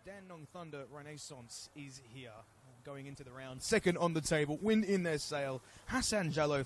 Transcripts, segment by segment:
Dandenong Thunder Renaissance is here, going into the round. Second on the table, wind in their sail. Hassan Jallo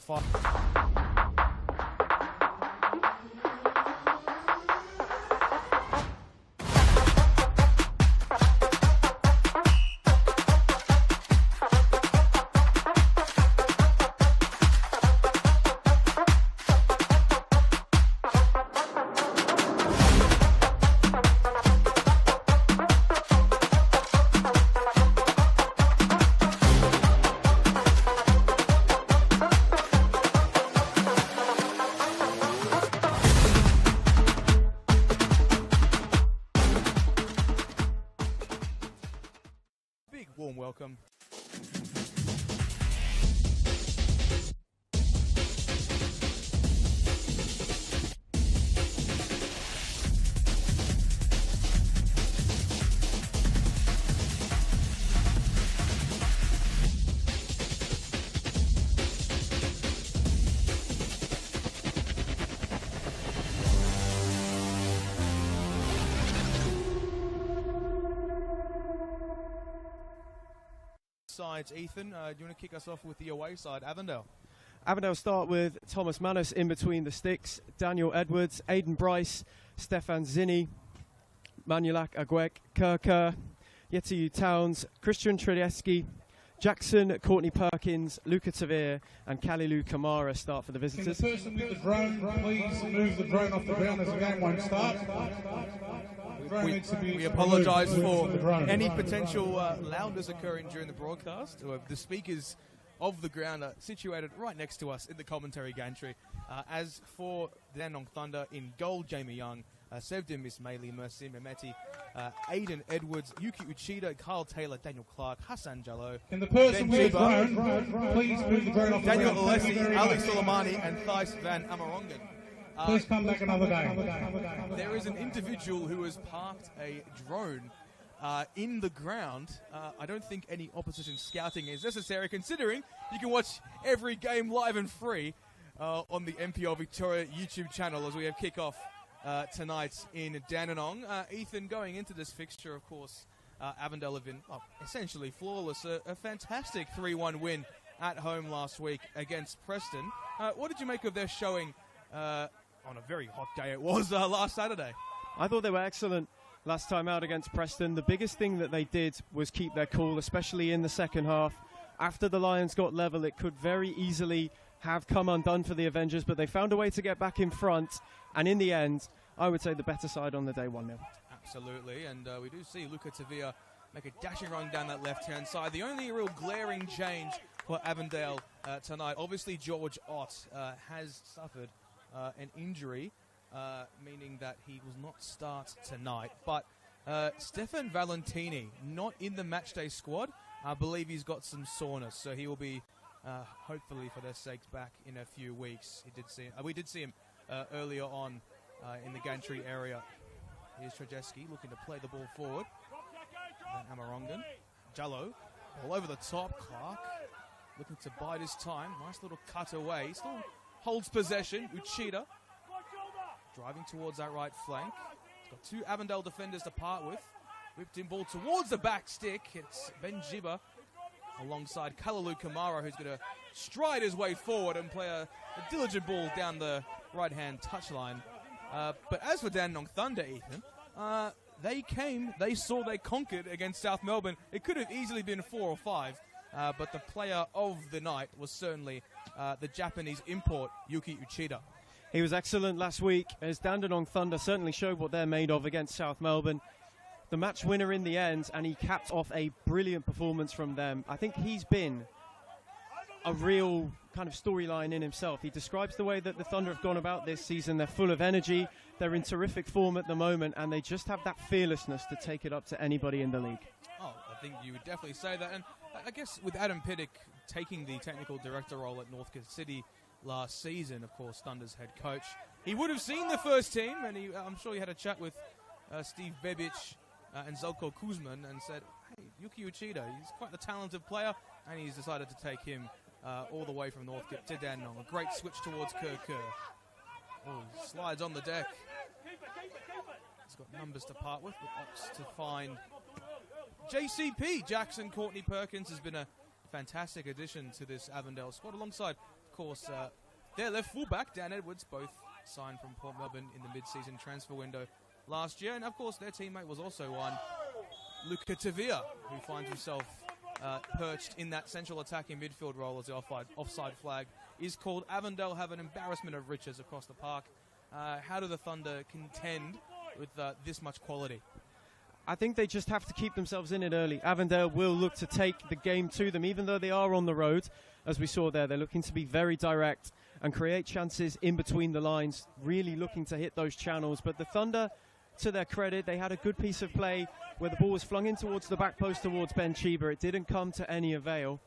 warm welcome. Sides, Ethan, do you want to kick us off with the away side, Avondale? Avondale start with Thomas Manus in between the sticks, Daniel Edwards, Aidan Bryce, Stefan Zinni, Manulak Agwek, Kerr, Yetiyu Towns, Christian Tredeschi, Jackson, Courtney Perkins, Luca Tavir and Kalilu Kamara start for the visitors. Can the person with the drone please move the drone off the ground as the game won't start? We apologise for any potential loudness occurring during the broadcast. The speakers of the ground are situated right next to us in the commentary gantry. As for the Dandenong Thunder, in goal, Jamie Young, Sevdim Ismaili, Mercy Mehmeti, Aidan Edwards, Yuki Uchida, Kyle Taylor, Daniel Clark, Hassan Jallo, Can the person with the drone please move the drone off the Daniel ground? Alessi, Ali Soleimani and Thijs van Amerongen. Please come back another day. There is an individual who has parked a drone in the ground. I don't think any opposition scouting is necessary, considering you can watch every game live and free on the NPL Victoria YouTube channel as we have kickoff tonight in Dandenong. Ethan, going into this fixture, of course, Avondale have been essentially flawless. A fantastic 3-1 win at home last week against Preston. What did you make of their showing on a very hot day it was last Saturday? I thought they were excellent last time out against Preston. The biggest thing that they did was keep their cool, especially in the second half. After the Lions got level, it could very easily have come undone for the Avengers, but they found a way to get back in front, and in the end, I would say the better side on the day 1-0. Absolutely, and we do see Luca Tavir make a dashing run down that left-hand side. The only real glaring change for Avondale tonight, obviously George Ott has suffered an injury, meaning that he will not start tonight. But Stefan Valentini, not in the matchday squad. I believe he's got some soreness, so he will be, hopefully for their sakes, back in a few weeks. We did see him earlier on in the gantry area. Here's Tredeschi looking to play the ball forward. And Amerongen. Jallo, all over the top. Clark looking to bide his time. Nice little cut away. Still holds possession. Uchida driving towards that right flank. He's got two Avondale defenders to part with. Whipped in ball towards the back stick. It's Ben Jiba alongside Kalilu Kamara, who's going to stride his way forward and play a diligent ball down the right-hand touchline. But as for Dandenong Thunder, Ethan, they came, they saw, they conquered against South Melbourne. It could have easily been 4 or 5, but the player of the night was certainly the Japanese import, Yuki Uchida. He was excellent last week, as Dandenong Thunder certainly showed what they're made of against South Melbourne. The match winner in the end, and he capped off a brilliant performance from them. I think he's been a real kind of storyline in himself. He describes the way that the Thunder have gone about this season. They're full of energy, they're in terrific form at the moment, and they just have that fearlessness to take it up to anybody in the league. Oh, I think you would definitely say that. And I guess with Adam Piddick taking the technical director role at Northcote City last season, of course, Thunder's head coach, he would have seen the first team, and I'm sure he had a chat with Steve Bebic and Zelko Kuzman and said, hey, Yuki Uchida, he's quite the talented player, and he's decided to take him all the way from Northcote to Dandenong. A great switch towards Kerr. Oh, slides on the deck. It's got numbers to part with, but opts to find JCP. Jackson Courtney Perkins has been a fantastic addition to this Avondale squad, alongside, of course, their left fullback, Dan Edwards, both signed from Port Melbourne in the mid-season transfer window last year. And, of course, their teammate was also one, Luca Tavia, who finds himself perched in that central attacking midfield role as the offside flag is called. Avondale have an embarrassment of riches across the park. How do the Thunder contend with this much quality? I think they just have to keep themselves in it early. Avondale will look to take the game to them, even though they are on the road. As we saw there, they're looking to be very direct and create chances in between the lines, really looking to hit those channels. But the Thunder, to their credit, they had a good piece of play where the ball was flung in towards the back post towards Ben Chiba. It didn't come to any avail.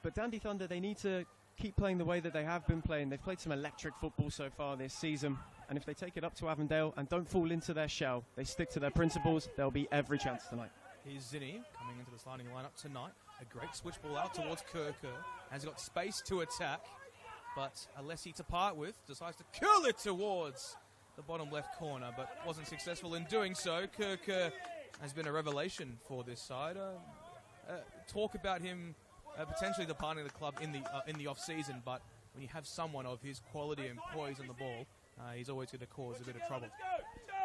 But Dandy Thunder, they need to keep playing the way that they have been playing. They've played some electric football so far this season. And if they take it up to Avondale and don't fall into their shell, they stick to their principles, there'll be every chance tonight. Here's Zinni coming into the starting lineup tonight. A great switch ball out towards Kerr. Has got space to attack, but Alessi to part with decides to curl it towards the bottom left corner, but wasn't successful in doing so. Kerr has been a revelation for this side. Talk about him potentially departing the club in the off-season, but when you have someone of his quality and poise on the ball, he's always going to cause a bit of trouble.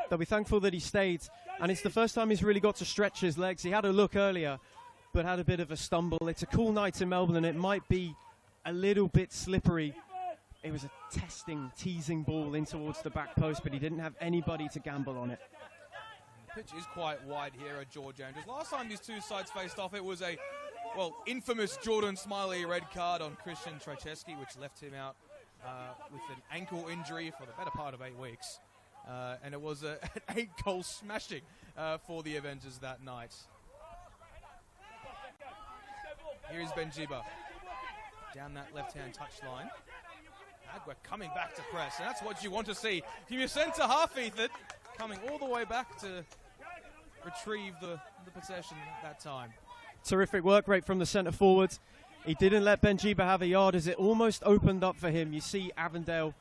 They'll be thankful that he stayed, and it's the first time he's really got to stretch his legs. He had a look earlier, but had a bit of a stumble. It's a cool night in Melbourne, and it might be a little bit slippery. It was a teasing ball in towards the back post, but he didn't have anybody to gamble on it. The pitch is quite wide here at George Andrews. Last time these two sides faced off, it was a, infamous Jordan Smiley red card on Christian Trajewski, which left him out with an ankle injury for the better part of 8 weeks. And it was an 8-goal smashing for the Avengers that night. Here is Benjiba down that left-hand touchline. Agua coming back to press, and that's what you want to see. From your centre half, Ethan, coming all the way back to retrieve the possession at that time. Terrific work rate from the centre forward. He didn't let Benjiba have a yard as it almost opened up for him. You see Avondale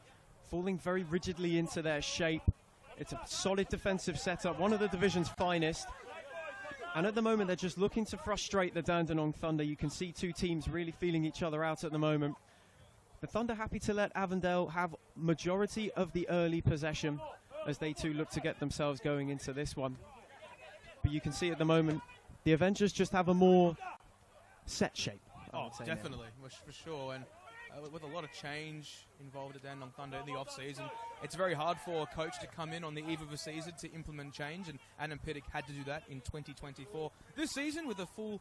falling very rigidly into their shape. It's a solid defensive setup, one of the division's finest. And at the moment, they're just looking to frustrate the Dandenong Thunder. You can see two teams really feeling each other out at the moment. The Thunder happy to let Avondale have majority of the early possession as they too look to get themselves going into this one. But you can see at the moment, the Avengers just have a more set shape. Oh, definitely, for sure. And with a lot of change involved at Dandenong Thunder in the off-season, it's very hard for a coach to come in on the eve of a season to implement change, and Adam Pittick had to do that in 2024. This season, with a full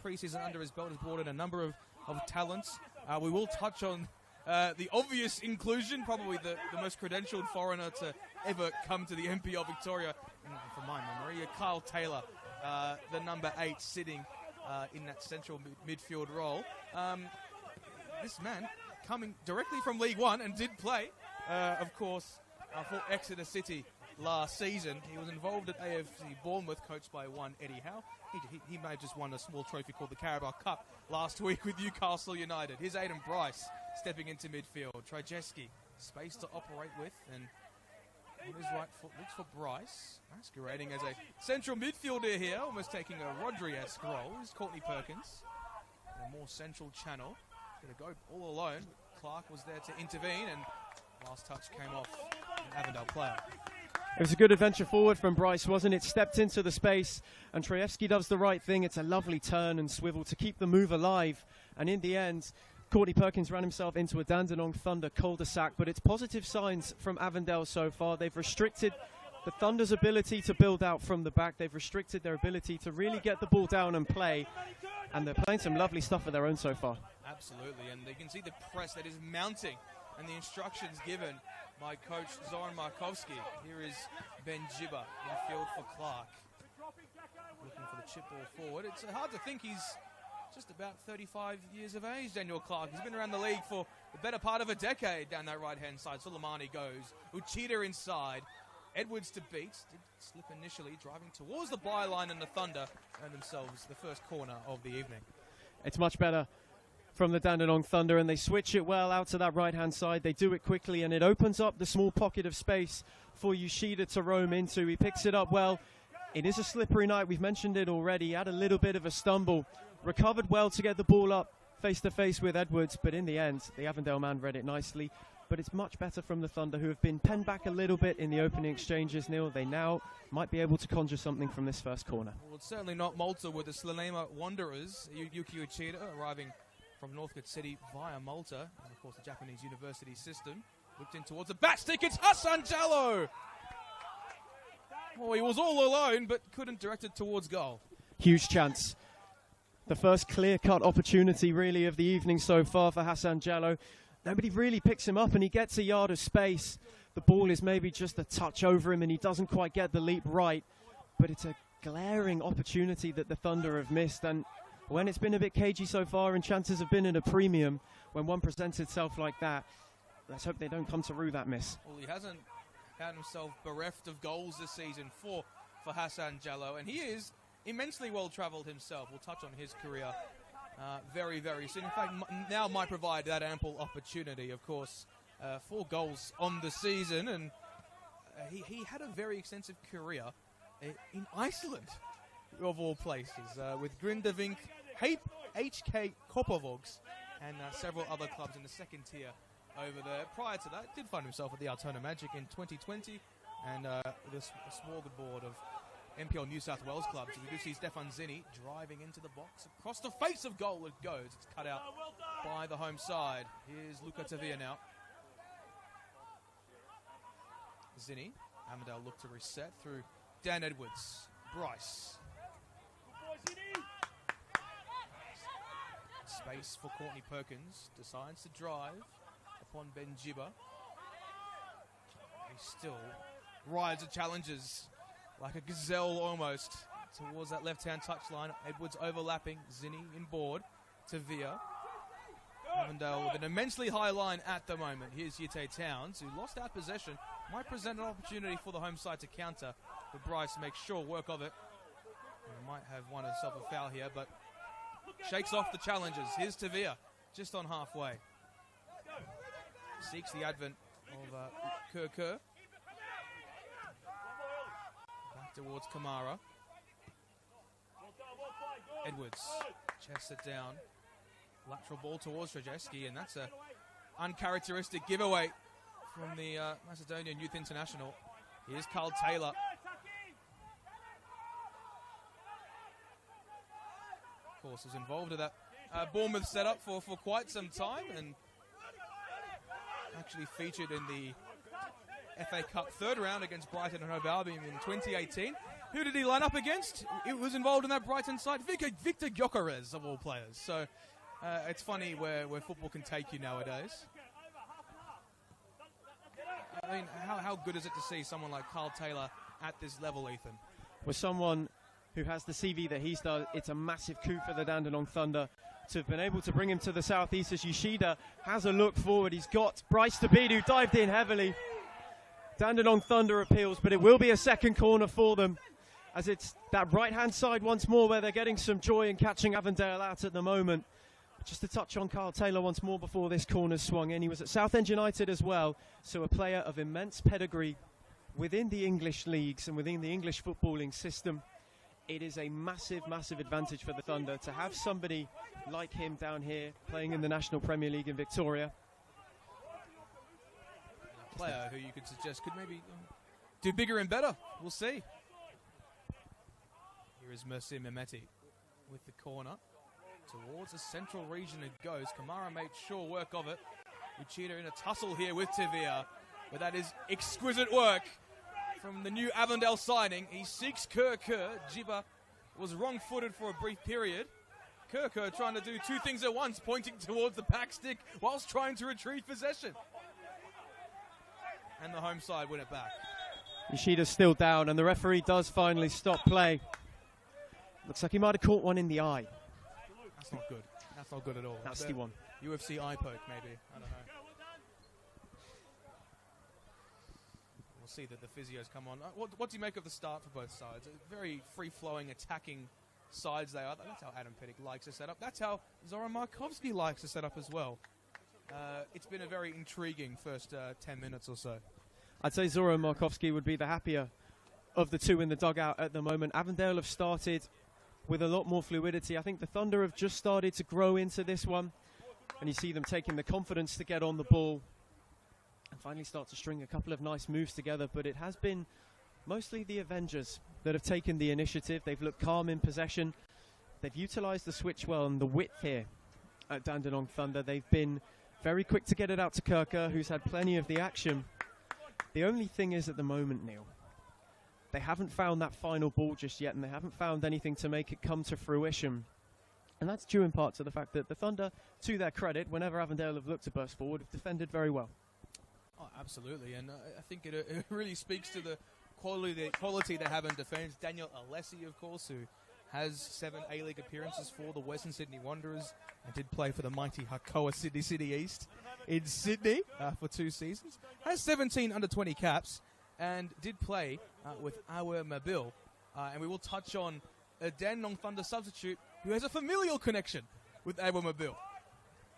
pre-season under his belt, has brought in a number of talents. We will touch on the obvious inclusion, probably the most credentialed foreigner to ever come to the NPL Victoria, from my memory, Kyle Taylor, the number 8, sitting in that central midfield role. This man coming directly from League One and did play, of course, for Exeter City last season. He was involved at AFC Bournemouth, coached by one Eddie Howe. He may have just won a small trophy called the Carabao Cup last week with Newcastle United. Here's Aidan Bryce stepping into midfield. Trajewski, space to operate with, and on his right foot looks for Bryce, masquerading as a central midfielder here, almost taking a Rodri-esque role. Here's Courtney Perkins, a more central channel. Going to go all alone. Clark was there to intervene, and last touch came off an Avondale player. It was a good adventure forward from Bryce, wasn't it? Stepped into the space, and Trajewski does the right thing. It's a lovely turn and swivel to keep the move alive. And in the end, Courtney Perkins ran himself into a Dandenong Thunder cul-de-sac. But it's positive signs from Avondale so far. They've restricted the Thunder's ability to build out from the back. They've restricted their ability to really get the ball down and play. And they're playing some lovely stuff of their own so far. Absolutely, and you can see the press that is mounting and the instructions given by coach Zoran Markovski. Here is Benjiba in field for Clark. Looking for the chip ball forward. It's hard to think he's just about 35 years of age, Daniel Clark. He's been around the league for the better part of a decade down that right-hand side. Suleimani goes. Uchida inside. Edwards to beat. Did slip initially, driving towards the byline, and the Thunder earn themselves the first corner of the evening. It's much better from the Dandenong Thunder, and they switch it well out to that right-hand side. They do it quickly, and it opens up the small pocket of space for Yoshida to roam into. He picks it up well. It is a slippery night. We've mentioned it already. He had a little bit of a stumble. Recovered well to get the ball up face-to-face with Edwards, but in the end, the Avondale man read it nicely. But it's much better from the Thunder, who have been penned back a little bit in the opening exchanges, Neil. They now might be able to conjure something from this first corner. Well, it's certainly not Malta with the Slanema Wanderers. Yuki Uchida arriving from Northcote City via Malta, and of course the Japanese university system. Looked in towards the bat stick, it's Hassan Jallo! Well, he was all alone, but couldn't direct it towards goal. Huge chance. The first clear-cut opportunity, really, of the evening so far for Hassan Jallo. Nobody really picks him up, and he gets a yard of space. The ball is maybe just a touch over him, and he doesn't quite get the leap right. But it's a glaring opportunity that the Thunder have missed, and when it's been a bit cagey so far and chances have been at a premium, when one presents itself like that, let's hope they don't come to rue that miss. Well, he hasn't found himself bereft of goals this season for Hassan Jallo, and he is immensely well-travelled himself. We'll touch on his career very, very soon. In fact, now might provide that ample opportunity, of course. 4 goals on the season, and he had a very extensive career in Iceland, of all places, with Grindavik, HK Kopovogs, and several other clubs in the second tier over there. Prior to that, did find himself at the Altona Magic in 2020, and this smorgasbord of NPL New South Wales clubs. We do see Stefan Zinni driving into the box. Across the face of goal it goes. It's cut out by the home side. Here's Luca Tavia now. Zinni. Avondale look to reset through Dan Edwards. Bryce. Space for Courtney Perkins. Decides to drive upon Ben Jibba. He still rides the challenges like a gazelle almost towards that left-hand touchline. Edwards overlapping. Zinni inboard. Tavia. Avondale with an immensely high line at the moment. Here's Yite Towns, who lost out possession. Might present an opportunity for the home side to counter, but Bryce makes sure work of it. And might have won himself a foul here, but shakes off the challengers. Here's Tavia, just on halfway. Seeks the advent of Kerr. Back towards Kamara. Edwards chests it down. Lateral ball towards Trajeski, and that's a uncharacteristic giveaway from the Macedonian Youth International. Here's Carl Taylor. Of course, was involved with that Bournemouth setup for quite some time, and actually featured in the FA Cup third round against Brighton and Hove Albion in 2018. Who did he line up against? It was involved in that Brighton side, Victor Gyökeres, of all players. So it's funny where football can take you nowadays. I mean, how good is it to see someone like Carl Taylor at this level, Ethan? With someone who has the CV that he's done, it's a massive coup for the Dandenong Thunder to have been able to bring him to the southeast as Yoshida has a look forward. He's got Bryce Tabid, who dived in heavily. Dandenong Thunder appeals, but it will be a second corner for them, as it's that right-hand side once more where they're getting some joy in catching Avondale out at the moment. Just to touch on Carl Taylor once more before this corner swung in. He was at Southend United as well, so a player of immense pedigree within the English leagues and within the English footballing system. It is a massive, massive advantage for the Thunder to have somebody like him down here playing in the National Premier League in Victoria. A player who you could suggest could maybe do bigger and better. We'll see. Here is Mercy Mehmeti with the corner. Towards the central region it goes. Kamara made sure work of it. Uchida in a tussle here with Tavia. But that is exquisite work from the new Avondale signing. He seeks Kerr. Jibba was wrong-footed for a brief period. Kerr trying to do two things at once, pointing towards the pack stick whilst trying to retrieve possession. And the home side win it back. Yoshida's still down, and the referee does finally stop play. Looks like he might have caught one in the eye. That's not good. That's not good at all. Nasty one. UFC eye poke, maybe. I don't know. We'll see that the physios come on. What do you make of the start for both sides? A very free-flowing, attacking sides they are. That's how Adam Pettick likes to set up. That's how Zoran Markovski likes to set up as well. It's been a very intriguing first 10 minutes or so. I'd say Zoran Markovski would be the happier of the two in the dugout at the moment. Avondale have started with a lot more fluidity. I think the Thunder have just started to grow into this one, and you see them taking the confidence to get on the ball and finally start to string a couple of nice moves together. But it has been mostly the Avengers that have taken the initiative. They've looked calm in possession. They've utilised the switch well and the width here at Dandenong Thunder. They've been very quick to get it out to Kirker, who's had plenty of the action. The only thing is at the moment, Neil, they haven't found that final ball just yet, and they haven't found anything to make it come to fruition. And that's due in part to the fact that the Thunder, to their credit, whenever Avondale have looked to burst forward, have defended very well. Oh, absolutely, and I think it really speaks to the quality they have in defence. Daniel Alessi, of course, who has 7 A-League appearances for the Western Sydney Wanderers and did play for the mighty Hakoah Sydney City East in Sydney for 2 seasons. Has 17 under-20 caps and did play with Awer Mabil. And we will touch on a Dandenong Thunder substitute who has a familial connection with Awer Mabil,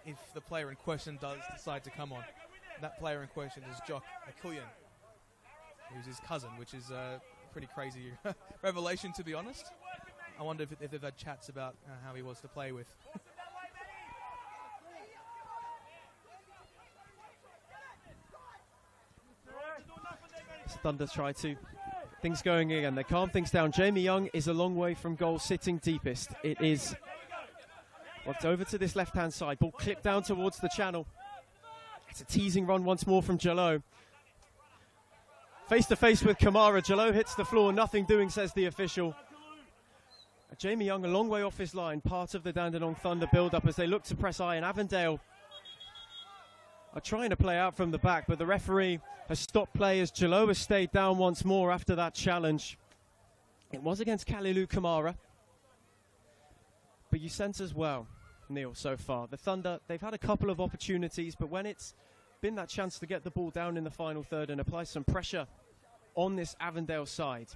if the player in question does decide to come on. That player in question is Jock Aquilian, who's his cousin, which is a pretty crazy revelation, to be honest. I wonder if they've had chats about how he was to play with. Thunder try to things going again. They calm things down. Jamie Young is a long way from goal, sitting deepest. It is worked over to this left-hand side. Ball clipped down towards the channel. It's a teasing run once more from Jalot. Face-to-face with Kamara. Jalot hits the floor. Nothing doing, says the official. Jamie Young a long way off his line. Part of the Dandenong Thunder build-up as they look to press high. And Avondale are trying to play out from the back, but the referee has stopped play as Jalot has stayed down once more after that challenge. It was against Kalilu Kamara. But you sense as well, Neil, so far, the Thunder, they've had a couple of opportunities, but when it's been that chance to get the ball down in the final third and apply some pressure on this Avondale side,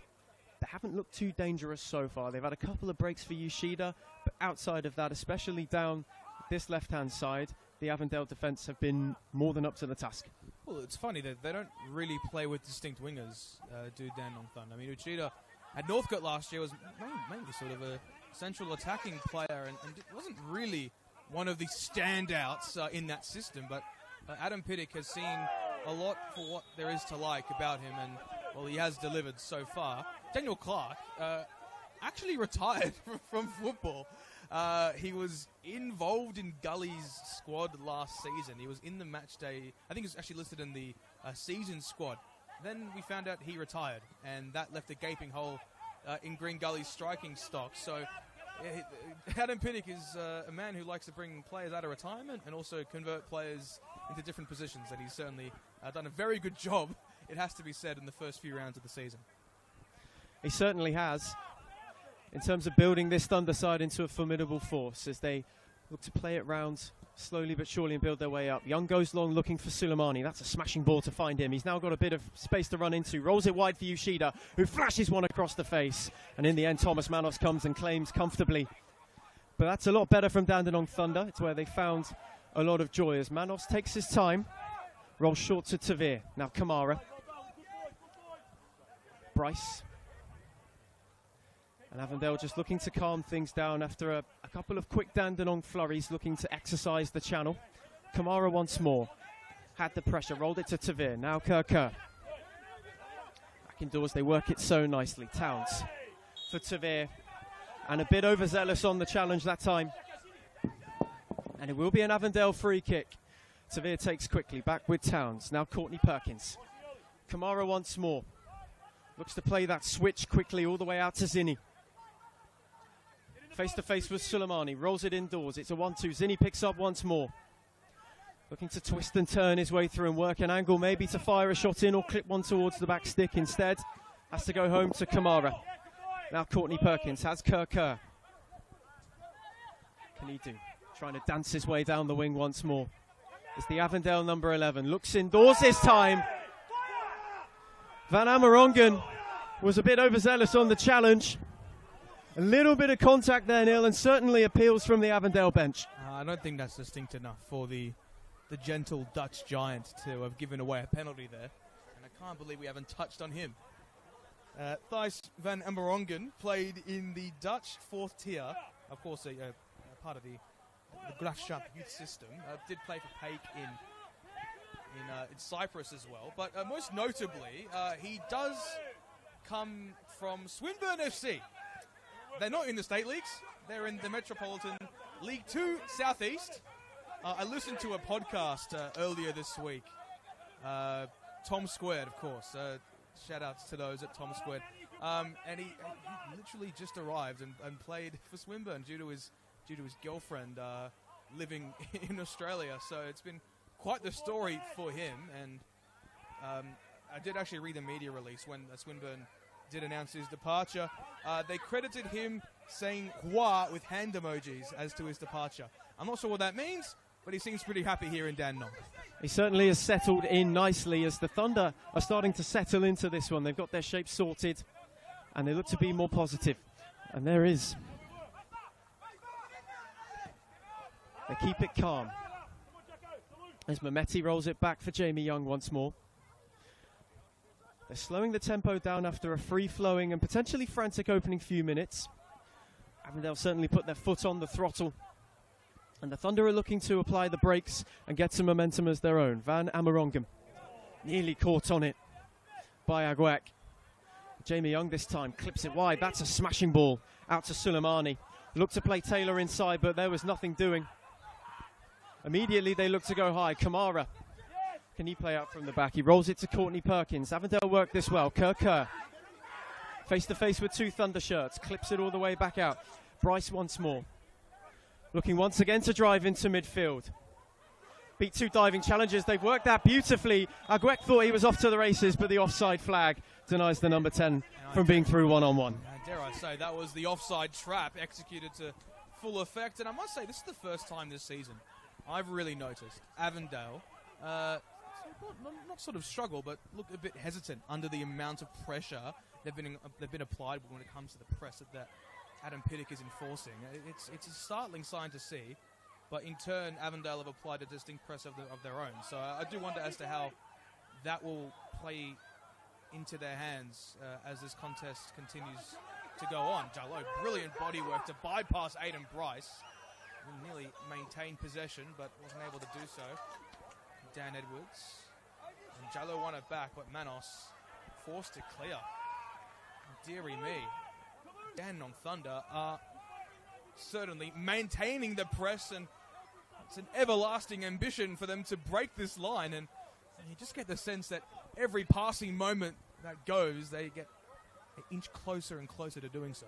they haven't looked too dangerous so far. They've had a couple of breaks for Yoshida, but outside of that, especially down this left-hand side, the Avondale defence have been more than up to the task. Well, it's funny that they don't really play with distinct wingers, do Dandenong Thunder. I mean, Uchida at Northcote last year was mainly sort of a central attacking player and wasn't really one of the standouts in that system. But Adam Pittick has seen a lot for what there is to like about him, and, well, he has delivered so far. Daniel Clark actually retired from football. He was involved in Gully's squad last season. He was in the match day. I think he was actually listed in the season squad. Then we found out he retired, and that left a gaping hole in Green Gully's striking stock. So Adam Pittick is a man who likes to bring players out of retirement and also convert players into different positions, and he's certainly done a very good job, it has to be said, in the first few rounds of the season. He certainly has, in terms of building this Thunder side into a formidable force as they look to play it round slowly but surely and build their way up. Young goes long looking for Suleimani. That's a smashing ball to find him. He's now got a bit of space to run into. Rolls it wide for Yoshida, who flashes one across the face. And in the end, Thomas Manos comes and claims comfortably. But that's a lot better from Dandenong Thunder. It's where they found a lot of joy as Manos takes his time. Rolls short to Tavir. Now Kamara. Bryce. And Avondale just looking to calm things down after a couple of quick Dandenong flurries, looking to exercise the channel. Kamara once more. Had the pressure, rolled it to Tavir. Now Kirker. Back indoors, they work it so nicely. Towns for Tavir. And a bit overzealous on the challenge that time. And it will be an Avondale free kick. Tavir takes quickly, back with Towns. Now Courtney Perkins. Kamara once more. Looks to play that switch quickly all the way out to Zinni. Face-to-face with Suleimani, rolls it indoors. It's a 1-2. Zinni picks up once more. Looking to twist and turn his way through and work an angle, maybe to fire a shot in or clip one towards the back stick. Instead, has to go home to Kamara. Now Courtney Perkins has Kirker. Can he do? Trying to dance his way down the wing once more. It's the Avondale number 11. Looks indoors this time. Van Amerongen was a bit overzealous on the challenge. A little bit of contact there, Neil, and certainly appeals from the Avondale bench. I don't think that's distinct enough for the gentle Dutch giant to have given away a penalty there. And I can't believe we haven't touched on him. Thijs van Amerongen played in the Dutch fourth tier, of course a part of the Graafschap youth system. Did play for Paik in Cyprus as well. But most notably, he does come from Swinburne FC. They're not in the state leagues. They're in the Metropolitan League 2 Southeast. I listened to a podcast earlier this week. Tom Squared, of course. Shout outs to those at Tom Squared. And he literally just arrived and played for Swinburne due to his girlfriend living in Australia. So it's been quite the story for him. And I did actually read the media release when Swinburne did announce his departure. They credited him saying "hua" with hand emojis as to his departure. I'm not sure what that means, but he seems pretty happy here in Dandenong. He certainly has settled in nicely as the Thunder are starting to settle into this one. They've got their shape sorted, and they look to be more positive. And there is. They keep it calm. As Mehmeti rolls it back for Jamie Young once more. They're slowing the tempo down after a free-flowing and potentially frantic opening few minutes. Avondale certainly put their foot on the throttle. And the Thunder are looking to apply the brakes and get some momentum as their own. Van Amerongen nearly caught on it by Agwek. Jamie Young this time clips it wide. That's a smashing ball out to Suleimani. Looked to play Taylor inside, but there was nothing doing. Immediately they look to go high. Kamara. Can he play out from the back? He rolls it to Courtney Perkins. Avondale work this well. Kerr. Face to face with two Thunder shirts. Clips it all the way back out. Bryce once more. Looking once again to drive into midfield. Beat two diving challenges. They've worked that beautifully. Agwek thought he was off to the races, but the offside flag denies the number 10 from being through one-on-one. Dare I say, that was the offside trap executed to full effect. And I must say, this is the first time this season I've really noticed Avondale not sort of struggle, but look a bit hesitant under the amount of pressure they've been applied when it comes to the press that Adam Piddock is enforcing. It's a startling sign to see, but in turn, Avondale have applied a distinct press of their own. So I do wonder as to how that will play into their hands as this contest continues to go on. Jallo, brilliant body work to bypass Aiden Bryce. He nearly maintained possession, but wasn't able to do so. Dan Edwards. And Jallo won it back, but Manos forced to clear. Dearie me. Dandenong Thunder are certainly maintaining the press, and it's an everlasting ambition for them to break this line. And you just get the sense that every passing moment that goes, they get an inch closer and closer to doing so.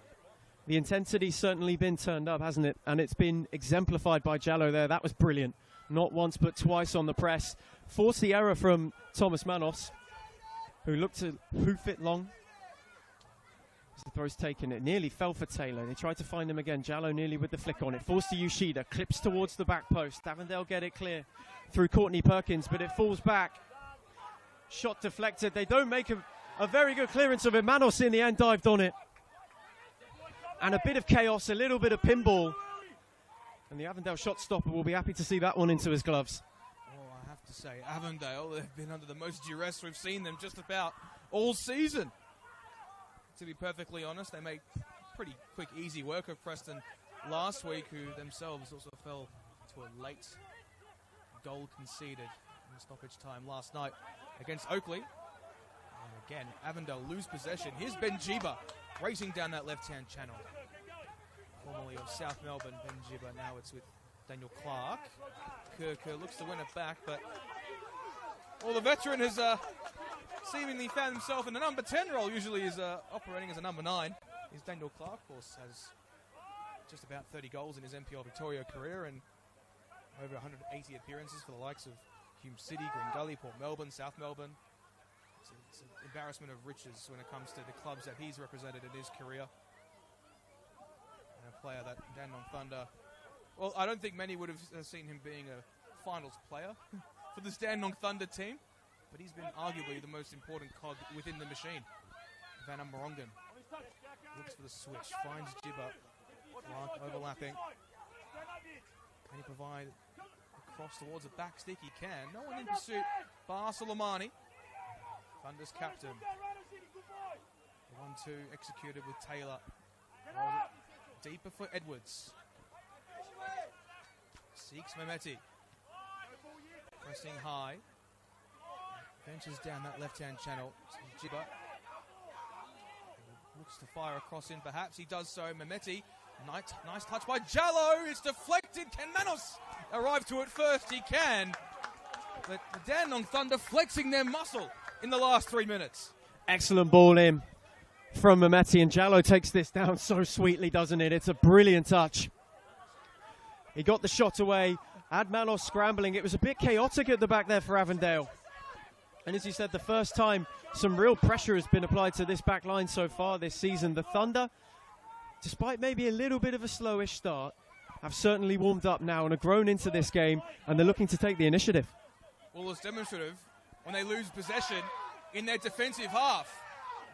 The intensity's certainly been turned up, hasn't it? And it's been exemplified by Jallo there. That was brilliant. Not once but twice on the press. Forced the error from Thomas Manos, who looked to hoof it long. As the throw's taken, it nearly fell for Taylor. They tried to find him again. Jallo nearly with the flick on it. Forced to Yoshida. Clips towards the back post. Avondale get it clear through Courtney Perkins, but it falls back. Shot deflected. They don't make a very good clearance of it. Manos in the end dived on it. And a bit of chaos, a little bit of pinball. And the Avondale shot stopper will be happy to see that one into his gloves. Oh, I have to say, Avondale, they've been under the most duress we've seen them just about all season. To be perfectly honest, they made pretty quick, easy work of Preston last week, who themselves also fell to a late goal conceded in stoppage time last night against Oakley. And again, Avondale lose possession. Here's Benjiba racing down that left-hand channel. Formerly of South Melbourne, Benjiba. Now it's with Daniel Clark. Kerr looks to win it back, but the veteran has seemingly found himself in the number 10 role. Usually is operating as a number 9. Is Daniel Clark, of course, has just about 30 goals in his NPL Victoria career and over 180 appearances for the likes of Hume City, Green Gully, Port Melbourne, South Melbourne. It's an embarrassment of riches when it comes to the clubs that he's represented in his career. And a player that Dandenong Thunder, well, I don't think many would have seen him being a finals player for this Dandenong Thunder team, but he's been arguably the most important cog within the machine. Van Amerongen Looks for the switch, finds Jibba. Clark overlapping. Can he provide a cross towards a back stick? He can. No one in pursuit. Bar Soleimani. Thunder's captain. The 1-2 executed with Taylor. Deeper for Edwards. Seeks Mehmeti. Pressing high. Ventures down that left-hand channel. Jibba. Looks to fire a cross in, perhaps. He does so. Mehmeti. Nice touch by Jallo. It's deflected. Can Manos arrive to it first? He can. But the Dandenong Thunder flexing their muscle in the last 3 minutes. Excellent ball in from Mehmeti, and Jallo takes this down so sweetly, doesn't it? It's a brilliant touch. He got the shot away. Manos scrambling. It was a bit chaotic at the back there for Avondale. And as you said, the first time some real pressure has been applied to this back line so far this season. The Thunder, despite maybe a little bit of a slowish start, have certainly warmed up now and have grown into this game, and they're looking to take the initiative. Well, it's demonstrative when they lose possession in their defensive half.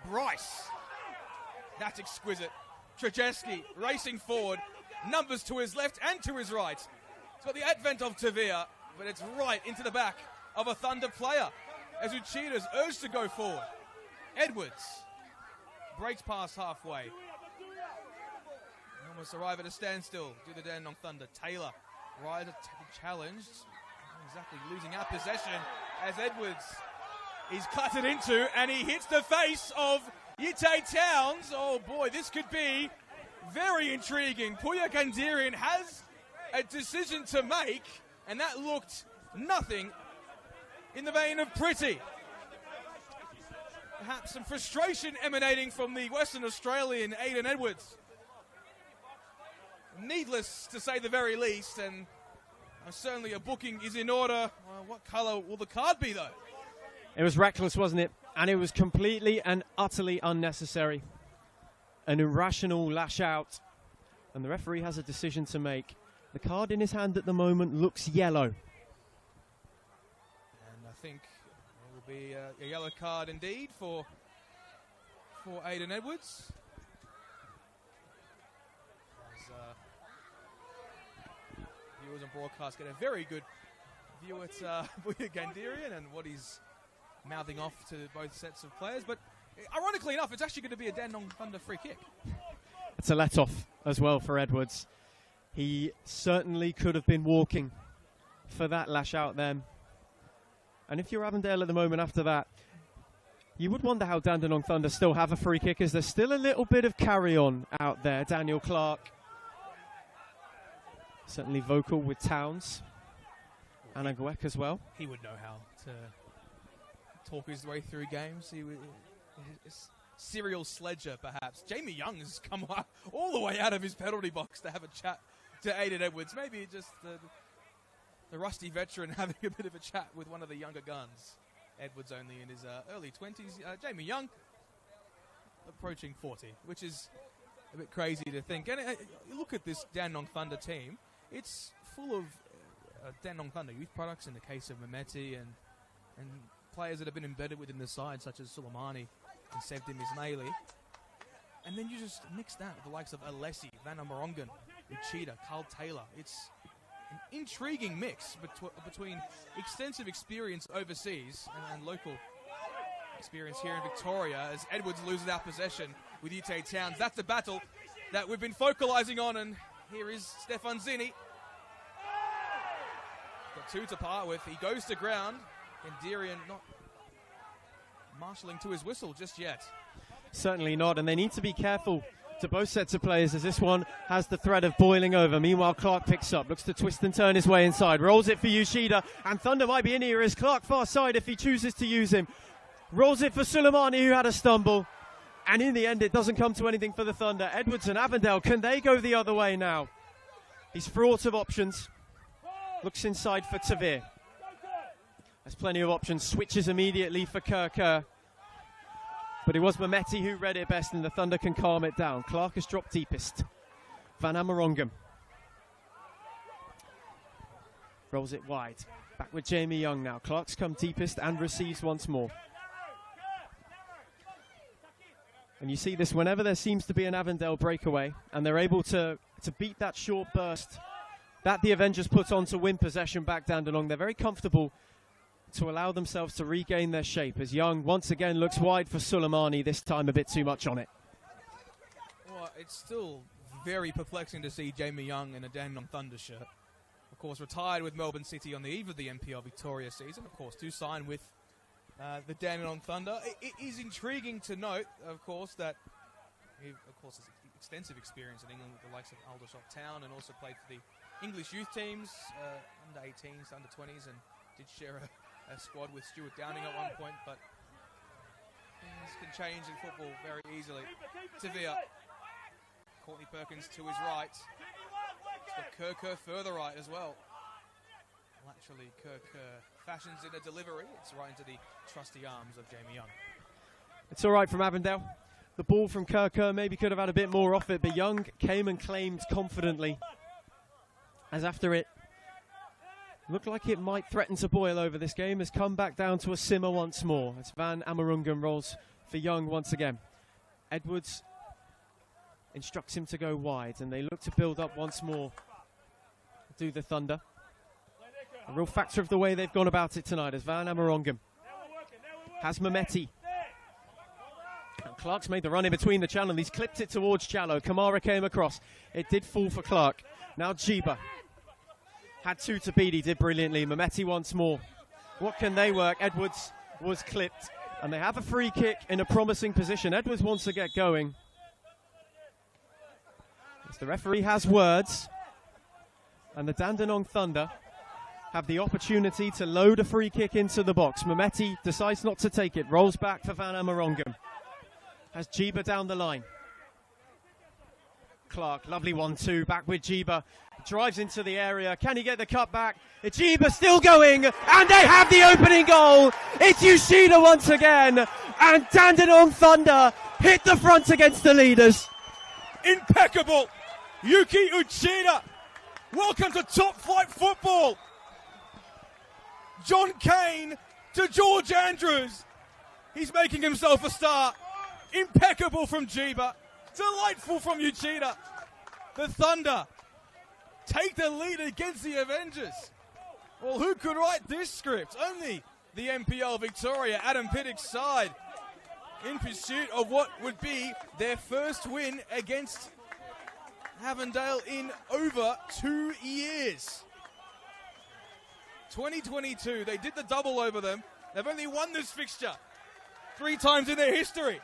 Bryce, that's exquisite. Trajeski racing forward, numbers to his left and to his right. It's got the advent of Tavia, but it's right into the back of a Thunder player as Uchida's urged to go forward. Edwards breaks past halfway. They almost arrive at a standstill due to the Dandenong Thunder. Taylor, right challenged. Not exactly losing out possession as Edwards is clattered into, and he hits the face of Yite Towns. Oh boy, this could be very intriguing. Puya Kandirian has a decision to make, and that looked nothing in the vein of pretty. Perhaps some frustration emanating from the Western Australian Aiden Edwards. Needless to say the very least, and certainly a booking is in order. What colour will the card be, though? It was reckless, wasn't it? And it was completely and utterly unnecessary. An irrational lash out. And the referee has a decision to make. The card in his hand at the moment looks yellow. I think it will be a yellow card indeed for Aiden Edwards. As viewers on broadcast get a very good view at Puya Kandirian and what he's mouthing off to both sets of players. But ironically enough, it's actually going to be a Dandenong Thunder free kick. It's a let-off as well for Edwards. He certainly could have been walking for that lash out then. And if you're Avondale at the moment after that, you would wonder how Dandenong Thunder still have a free kick, as there's still a little bit of carry-on out there. Daniel Clark, certainly vocal with Towns. And Agwek as well. He would know how to talk his way through games. He would, serial sledger, perhaps. Jamie Young has come all the way out of his penalty box to have a chat to Aiden Edwards. Maybe just the rusty veteran having a bit of a chat with one of the younger guns. Edwards only in his early 20s. Jamie Young approaching 40, which is a bit crazy to think. And look at this Dandenong Thunder team. It's full of Dandenong Thunder youth products in the case of Mehmeti and players that have been embedded within the side, such as Soleimani and Sevdim Ismaili. And then you just mix that with the likes of Alessi, Vanna Morongan, Uchida, Carl Taylor. It's an intriguing mix between extensive experience overseas and local experience here in Victoria, as Edwards loses out possession with Yite Towns. That's a battle that we've been focalising on, and here is Stefan Zini. Got two to par with. He goes to ground. Kandirian not marshalling to his whistle just yet. Certainly not, and they need to be careful to both sets of players, as this one has the threat of boiling over. Meanwhile, Clark picks up, looks to twist and turn his way inside, rolls it for Yoshida, and Thunder might be in here as Clark far side if he chooses to use him. Rolls it for Soleimani, who had a stumble, and in the end it doesn't come to anything for the Thunder. Edwards and Avondale, can they go the other way now? He's fraught of options. Looks inside for Tavir. There's plenty of options, switches immediately for Kerr. But it was Mehmeti who read it best, and the Thunder can calm it down. Clark has dropped deepest. Van Amarongam rolls it wide. Back with Jamie Young now. Clark's come deepest and receives once more. And you see this whenever there seems to be an Avondale breakaway and they're able to beat that short burst that the Avengers put on to win possession back Dandenong. They're very comfortable to allow themselves to regain their shape as Young once again looks wide for Suleimani, this time a bit too much on it. Well, it's still very perplexing to see Jamie Young in a Dandenong Thunder shirt. Of course, retired with Melbourne City on the eve of the NPL Victoria season. Of course, to sign with the Dandenong Thunder. It is intriguing to note, of course, that he, of course, has extensive experience in England with the likes of Aldershot Town and also played for the English youth teams, under 18s, under 20s, and did share a squad with Stuart Downing at one point, but things can change in football very easily. Tavia. Courtney Perkins to his right. Kerr further right as well. Laterally, Kerr fashions in a delivery. It's right into the trusty arms of Jamie Young. It's all right from Avondale. The ball from Kerr maybe could have had a bit more off it, but Young came and claimed confidently. As after it looked like it might threaten to boil over, this game has come back down to a simmer once more as Van Amarungan rolls for Young once again. Edwards instructs him to go wide, and they look to build up once more. Do the Thunder. A real factor of the way they've gone about it tonight as Van Amarungan has Mehmeti. And Clark's made the run in between the channel. He's clipped it towards Challo. Kamara came across. It did fall for Clark. Now Jiba had two to beat. He did brilliantly. Mehmeti once more. What can they work? Edwards was clipped. And they have a free kick in a promising position. Edwards wants to get going. As the referee has words. And the Dandenong Thunder have the opportunity to load a free kick into the box. Mehmeti decides not to take it. Rolls back for Van Amarungan. Has Jiba down the line. Clark, lovely 1-2, back with Jiba. Drives into the area. Can he get the cut back? It's Jiba still going, and they have the opening goal. It's Yoshida once again, and Dandenong Thunder hit the front against the leaders. Impeccable, Yuki Uchida. Welcome to top flight football. John Kane to George Andrews. He's making himself a star. Impeccable from Jiba. Delightful from Uchida. The Thunder take the lead against the Avengers. Well, who could write this script? Only the NPL Victoria, Adam Pittock's side, in pursuit of what would be their first win against Avondale in over 2 years. 2022, they did the double over them. They've only won this fixture 3 times in their history.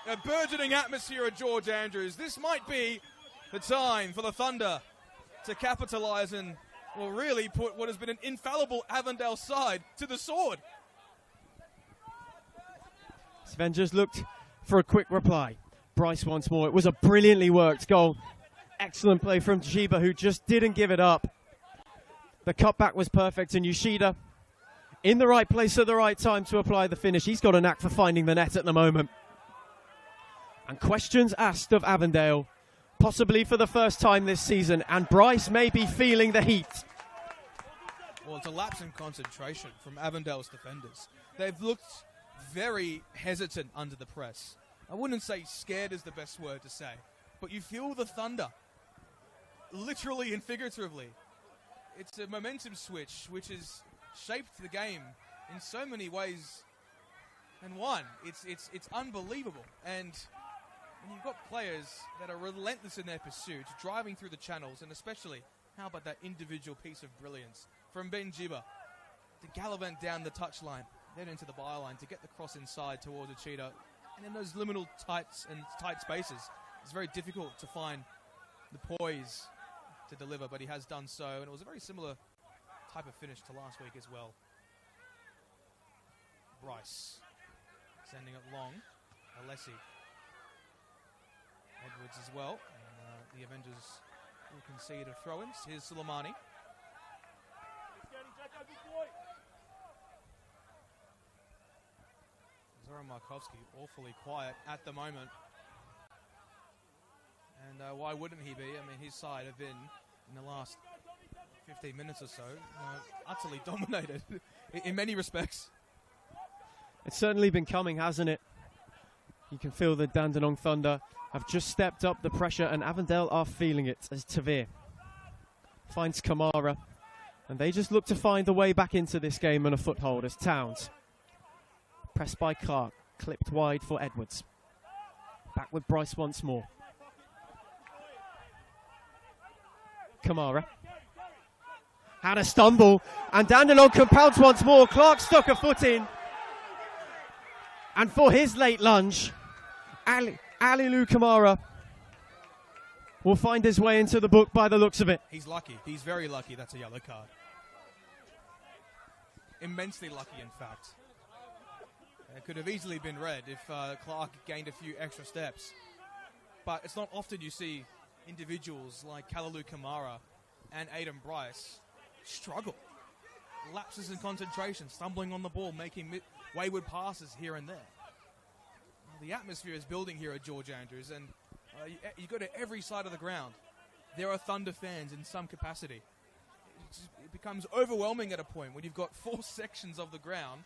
A burgeoning atmosphere at George Andrews. This might be the time for the Thunder to capitalise and, well, really put what has been an infallible Avondale side to the sword. Sven just looked for a quick reply. Bryce once more. It was a brilliantly worked goal. Excellent play from Jiba, who just didn't give it up. The cutback was perfect, and Yoshida in the right place at the right time to apply the finish. He's got a knack for finding the net at the moment. And questions asked of Avondale, possibly for the first time this season, and Bryce may be feeling the heat. Well, it's a lapse in concentration from Avondale's defenders. They've looked very hesitant under the press. I wouldn't say scared is the best word to say, but you feel the Thunder, literally and figuratively. It's a momentum switch which has shaped the game in so many ways. And one, it's unbelievable. And when you've got players that are relentless in their pursuit, driving through the channels, and especially, how about that individual piece of brilliance from Ben Jiba to gallivant down the touchline, then into the byline to get the cross inside towards Uchida. And in those liminal tight spaces, it's very difficult to find the poise to deliver, but he has done so. And it was a very similar type of finish to last week as well. Bryce sending it long. Alessi. Edwards as well. And, the Avengers will concede a throw-ins. Here's Suleimani. Zoran Markovsky awfully quiet at the moment. And why wouldn't he be? I mean, his side have been, in the last 15 minutes or so, utterly dominated in many respects. It's certainly been coming, hasn't it? You can feel the Dandenong Thunder have just stepped up the pressure, and Avondale are feeling it as Tavir finds Kamara. And they just look to find a way back into this game and a foothold as Towns, pressed by Clark, clipped wide for Edwards. Back with Bryce once more. Kamara had a stumble, and Dandenong compounds once more. Clark stuck a foot in, and for his late lunge, Alilu Kamara will find his way into the book by the looks of it. He's lucky. He's very lucky. That's a yellow card. Immensely lucky, in fact. It could have easily been red if Clark gained a few extra steps. But it's not often you see individuals like Kalalu Kamara and Aiden Bryce struggle. Lapses in concentration, stumbling on the ball, making wayward passes here and there. The atmosphere is building here at George Andrews, and you go to every side of the ground. There are Thunder fans in some capacity. It becomes overwhelming at a point when you've got 4 sections of the ground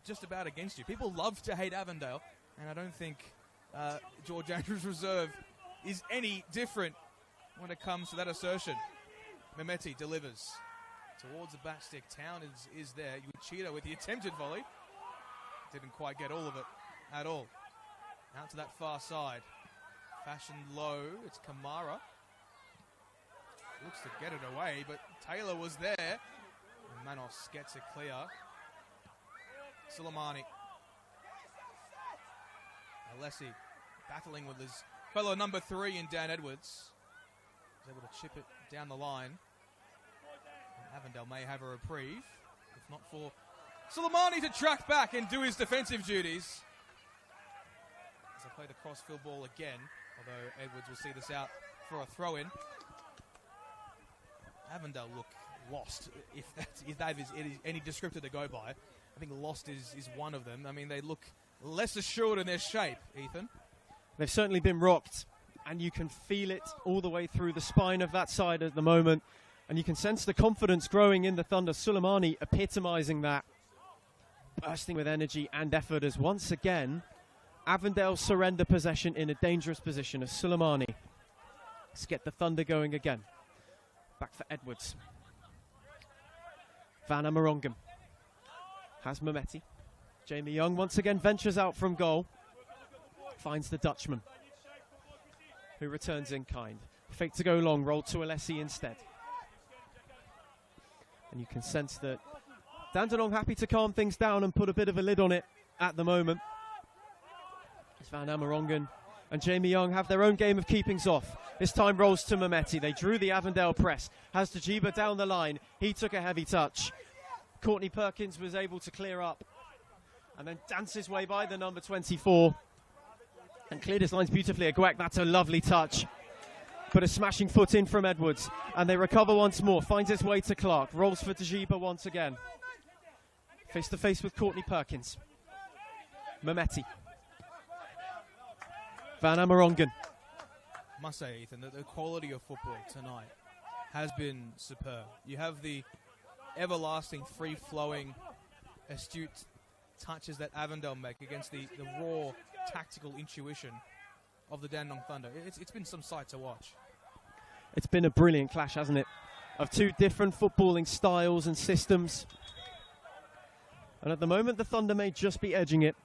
just about against you. People love to hate Avondale, and I don't think George Andrews Reserve is any different when it comes to that assertion. Mehmeti delivers towards the back stick. Town is there. Uchida with the attempted volley. Didn't quite get all of it at all. Out to that far side. Fashioned low. It's Kamara. Looks to get it away, but Taylor was there. And Manos gets it clear. Suleimani. Alessi battling with his fellow number 3 in Dan Edwards. He's able to chip it down the line. And Avondale may have a reprieve, if not for Suleimani to track back and do his defensive duties. As they play the cross-field ball again, although Edwards will see this out for a throw-in. Avondale look lost, if that is any descriptor to go by. I think lost is one of them. I mean, they look less assured in their shape, Ethan. They've certainly been rocked, and you can feel it all the way through the spine of that side at the moment. And you can sense the confidence growing in the Thunder. Suleimani epitomising that, bursting with energy and effort as once again Avondale surrender possession in a dangerous position as Suleimani. Let's get the Thunder going again. Back for Edwards. Van Amerongen has Mehmeti. Jamie Young once again ventures out from goal. Finds the Dutchman, who returns in kind. Fake to go long, rolled to Alessi instead. And you can sense that Dandenong happy to calm things down and put a bit of a lid on it at the moment. As Van Amerongen and Jamie Young have their own game of keepings off. This time rolls to Mehmeti. They drew the Avondale press. Has Tajiba down the line. He took a heavy touch. Courtney Perkins was able to clear up and then dance his way by the number 24 and cleared his lines beautifully. Agwek, that's a lovely touch. But a smashing foot in from Edwards, and they recover once more. Finds his way to Clark. Rolls for Tajiba once again. Face to face with Courtney Perkins. Mehmeti. Van Amerongen. Must say, Ethan, that the quality of football tonight has been superb. You have the everlasting, free-flowing, astute touches that Avondale make against the raw tactical intuition of the Dandenong Thunder. It's been some sight to watch. It's been a brilliant clash, hasn't it? Of two different footballing styles and systems. And at the moment, the Thunder may just be edging it.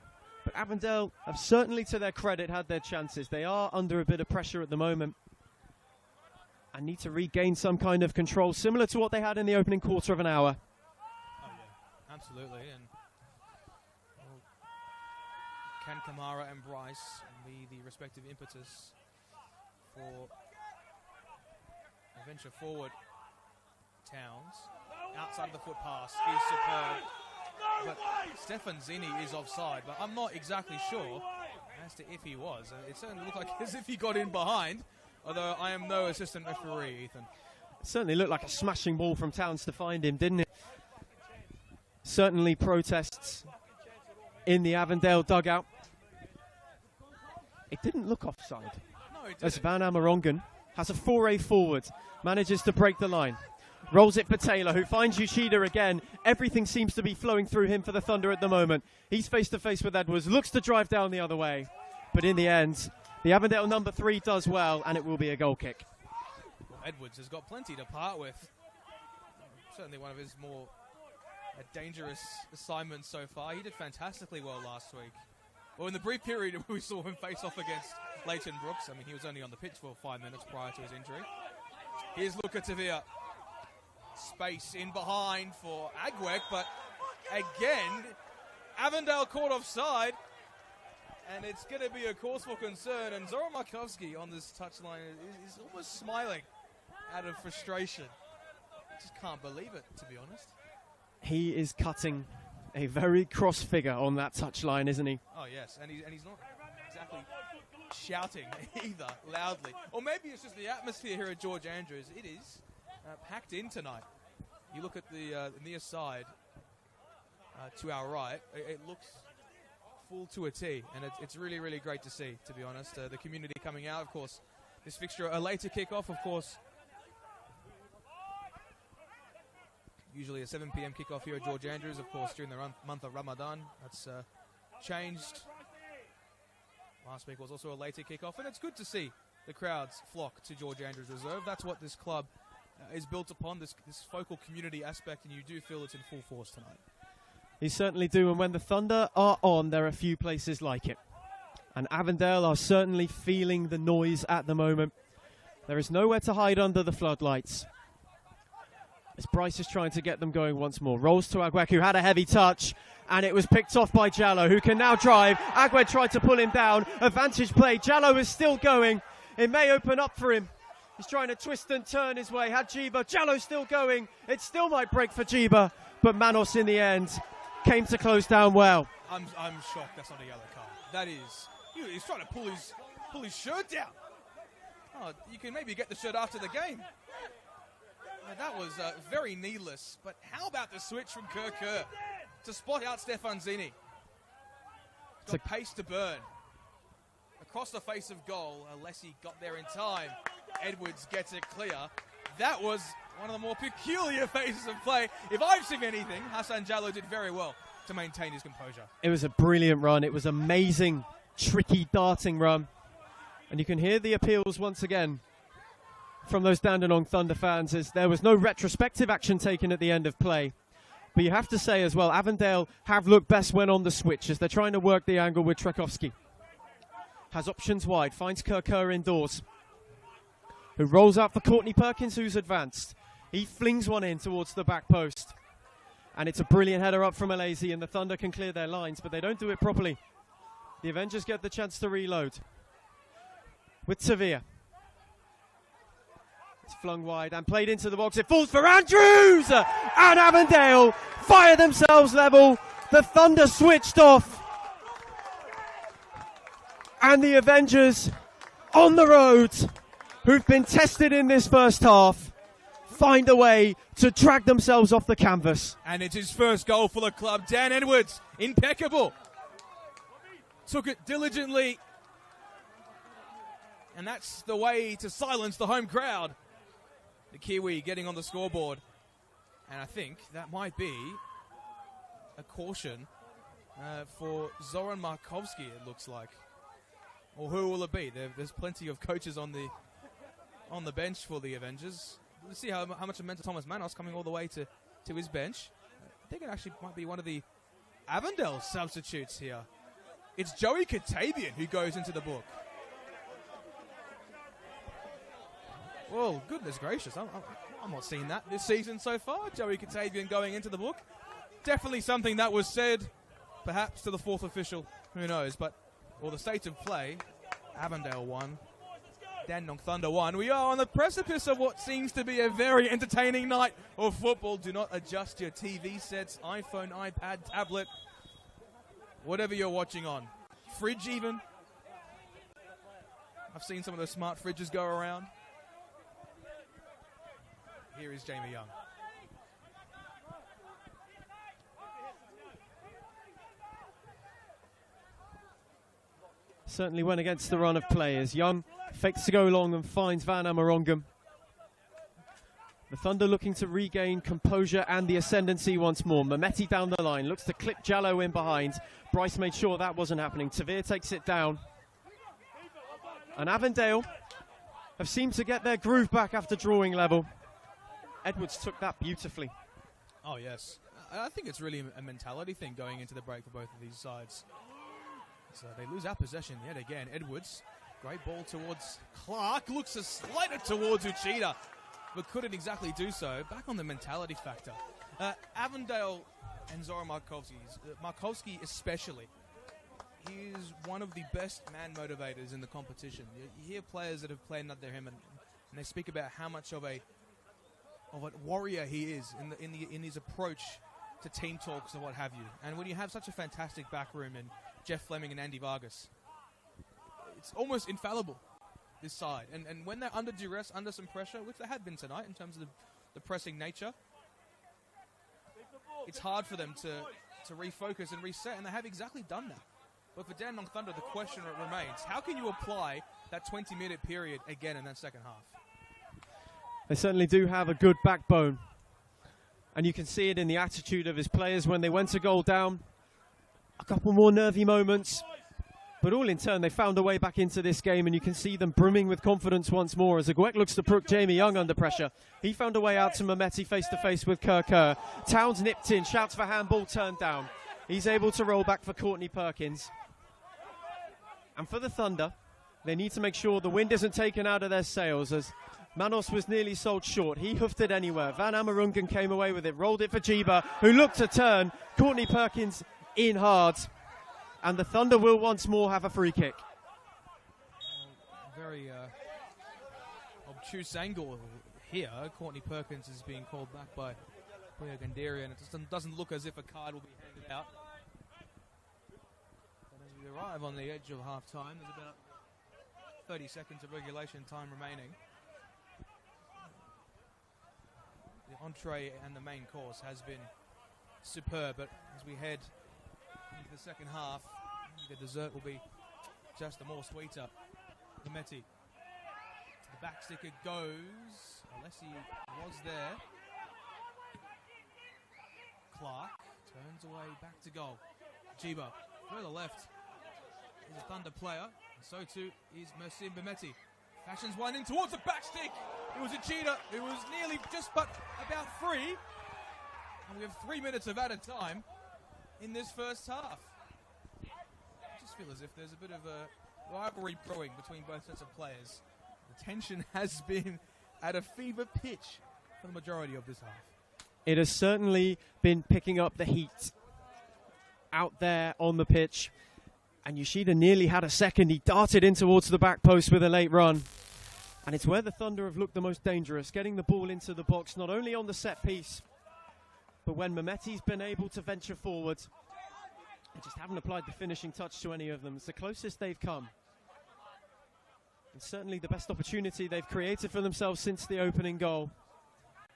But Avondale have certainly, to their credit, had their chances. They are under a bit of pressure at the moment and need to regain some kind of control, similar to what they had in the opening quarter of an hour. Oh, yeah, absolutely. And well, can Kamara and Bryce be the respective impetus for a venture forward? Towns, outside of the foot pass, is superb. But Stefan Zini is offside, but I'm not exactly sure as to if he was. It certainly looked like as if he got in behind, although I am no assistant referee, Ethan. It certainly looked like a smashing ball from Towns to find him, didn't it? Certainly protests in the Avondale dugout. It didn't look offside. No, it didn't. As Van Amerongen has a foray forward, manages to break the line. Rolls it for Taylor, who finds Yoshida again. Everything seems to be flowing through him for the Thunder at the moment. He's face to face with Edwards, looks to drive down the other way. But in the end, the Avondale number 3 does well, and it will be a goal kick. Well, Edwards has got plenty to part with. Certainly one of his more dangerous assignments so far. He did fantastically well last week. Well, in the brief period we saw him face off against Leighton Brooks, I mean, he was only on the pitch for 5 minutes prior to his injury. Here's Luka Tavia. Space in behind for Agwek, but again, Avondale caught offside, and it's going to be a cause for concern. And Zoran Markovsky on this touchline is almost smiling out of frustration. I just can't believe it, to be honest. He is cutting a very cross figure on that touchline, isn't he? Oh, yes, and he's not exactly shouting either loudly. Or maybe it's just the atmosphere here at George Andrews. It is packed in tonight. You look at the near side to our right, it looks full to a T, and it's really, really great to see, to be honest. The community coming out, of course. This fixture, a later kickoff, of course. Usually a 7 p.m. kickoff here at George Andrews, of course, during the month of Ramadan. That's changed. Last week was also a later kickoff, and it's good to see the crowds flock to George Andrews Reserve. That's what this club is built upon, this focal community aspect, and you do feel it's in full force tonight. You certainly do, and when the Thunder are on, there are a few places like it. And Avondale are certainly feeling the noise at the moment. There is nowhere to hide under the floodlights. As Bryce is trying to get them going once more. Rolls to Agwek, who had a heavy touch, and it was picked off by Jallo, who can now drive. Agwek tried to pull him down. Advantage play. Jallo is still going. It may open up for him. He's trying to twist and turn his way. Had Jiba. Jallo still going. It still might break for Jiba, but Manos in the end came to close down well. I'm shocked that's not a yellow card. That is, he's trying to pull his shirt down. Oh, you can maybe get the shirt after the game. That was very needless. But how about the switch from Kerr to spot out Stefan Zini? He's got pace to burn. Across the face of goal, Alessi got there in time. Edwards gets it clear. That was one of the more peculiar phases of play. If I've seen anything, Hassan Jallo did very well to maintain his composure. It was a brilliant run. It was amazing, tricky, darting run. And you can hear the appeals once again from those Dandenong Thunder fans, as there was no retrospective action taken at the end of play. But you have to say as well, Avondale have looked best when on the switch, as they're trying to work the angle with Trekowski. Has options wide, finds Kerr indoors, who rolls out for Courtney Perkins, who's advanced. He flings one in towards the back post. And it's a brilliant header up from Alazi, and the Thunder can clear their lines, but they don't do it properly. The Avengers get the chance to reload. With Tavia. It's flung wide and played into the box. It falls for Andrews! And Avondale fire themselves level. The Thunder switched off. And the Avengers on the road, who've been tested in this first half, find a way to drag themselves off the canvas. And it's his first goal for the club. Dan Edwards, impeccable. Took it diligently. And that's the way to silence the home crowd. The Kiwi getting on the scoreboard. And I think that might be a caution for Zoran Markovsky, it looks like. Or who will it be? There's plenty of coaches on the bench for the Avengers. Let's see how much of Thomas Manos coming all the way to his bench. I think it actually might be one of the Avondale substitutes here. It's Joey Katabian who goes into the book. Well, goodness gracious, I'm not seeing that this season so far. Joey Katabian going into the book. Definitely something that was said, perhaps to the fourth official, who knows. But, well, the state of play, Avondale 1, Dandenong Thunder 1. We are on the precipice of what seems to be a very entertaining night of football. Do not adjust your TV sets, iPhone, iPad, tablet, whatever you're watching on. Fridge even. I've seen some of those smart fridges go around. Here is Jamie Young. Certainly went against the run of play as Young fakes to go long and finds Van Amarongam. The Thunder looking to regain composure and the ascendancy once more. Mehmeti down the line, looks to clip Jallo in behind. Bryce made sure that wasn't happening. Tavir takes it down. And Avondale have seemed to get their groove back after drawing level. Edwards took that beautifully. Oh, yes. I think it's really a mentality thing going into the break for both of these sides. So they lose our possession yet again. Edwards, great ball towards Clark, looks to slide it towards Uchida, but couldn't exactly do so. Back on the mentality factor. Avondale and Zora Markovski especially, he is one of the best man motivators in the competition. You hear players that have played under him, and they speak about how much of a warrior he is in his approach to team talks and what have you. And when you have such a fantastic back room in Jeff Fleming and Andy Vargas, it's almost infallible, this side. And when they're under duress, under some pressure, which they had been tonight in terms of the pressing nature, it's hard for them to refocus and reset, and they have exactly done that. But for Dandenong Thunder, the question remains, how can you apply that 20-minute period again in that second half? They certainly do have a good backbone. And you can see it in the attitude of his players when they went to goal down. A couple more nervy moments. But all in turn, they found a way back into this game, and you can see them brimming with confidence once more as Aguek looks to put Jamie Young under pressure. He found a way out to Mehmeti face-to-face with Kerr. Towns nipped in, shouts for handball, turned down. He's able to roll back for Courtney Perkins. And for the Thunder, they need to make sure the wind isn't taken out of their sails, as Manos was nearly sold short. He hoofed it anywhere. Van Amarungan came away with it, rolled it for Jiba, who looked to turn. Courtney Perkins in hard. And the Thunder will once more have a free kick. Very obtuse angle here. Courtney Perkins is being called back by Priya Gandhiri, and it doesn't look as if a card will be handed out. But as we arrive on the edge of half-time, there's about 30 seconds of regulation time remaining. The entree and the main course has been superb, but as we head into the second half, the dessert will be just a more sweeter. Mehmeti. The back sticker goes. Alessi was there. Clark turns away back to goal. Jiba further left is a Thunder player, and so too is Mersim Mehmeti. Fashions one in towards the back stick. It was a cheater. It was nearly just but about free. And we have 3 minutes of added time in this first half. I just feel as if there's a bit of a rivalry brewing between both sets of players. The tension has been at a fever pitch for the majority of this half. It has certainly been picking up the heat out there on the pitch. And Yoshida nearly had a second. He darted in towards the back post with a late run. And it's where the Thunder have looked the most dangerous, getting the ball into the box, not only on the set piece, but when Mehmeti's been able to venture forward. They just haven't applied the finishing touch to any of them. It's the closest they've come. And certainly the best opportunity they've created for themselves since the opening goal.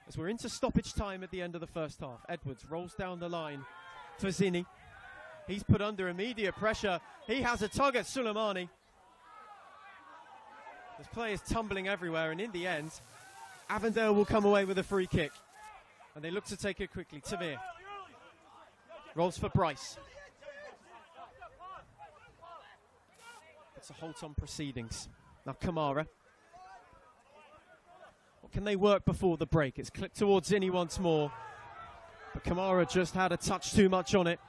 As we're into stoppage time at the end of the first half. Edwards rolls down the line for Zini. He's put under immediate pressure. He has a tug at Suleimani. There's players tumbling everywhere, and in the end, Avondale will come away with a free kick. And they look to take it quickly. Tavir rolls for Bryce. It's a halt on proceedings. Now Kamara. What can they work before the break? It's clipped towards Zini once more. But Kamara just had a touch too much on it.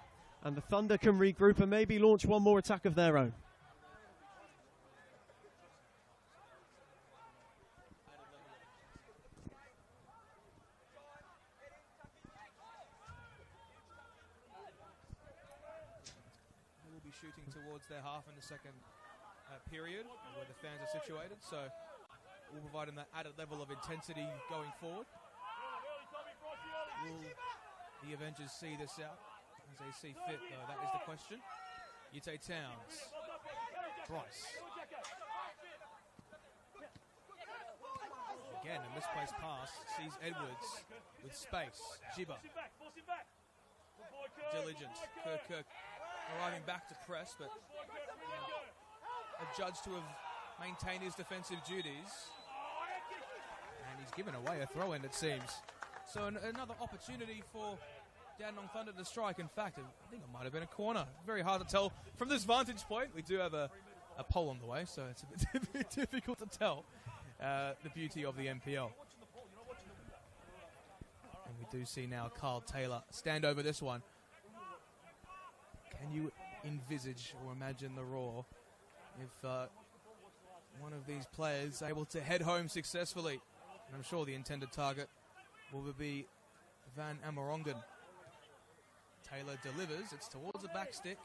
And the Thunder can regroup and maybe launch one more attack of their own. They will be shooting towards their half in the second period, where the fans are situated. So we'll provide them that added level of intensity going forward. Will the Avengers see this out as they see fit, though? That is the question. Yute Towns. Bryce. Again, a misplaced pass sees Edwards with space. Jiba. Diligent. Kirk arriving back to press, but adjudged to have maintained his defensive duties. And he's given away a throw-in, it seems. So another opportunity for Dandenong Thunder to strike. In fact, I think it might have been a corner. Very hard to tell from this vantage point. We do have a pole on the way, so it's a bit difficult to tell the beauty of the NPL. And we do see now Carl Taylor stand over this one. Can you envisage or imagine the roar if one of these players able to head home successfully? And I'm sure the intended target will be Van Amerongen. Taylor delivers. It's towards the back stick.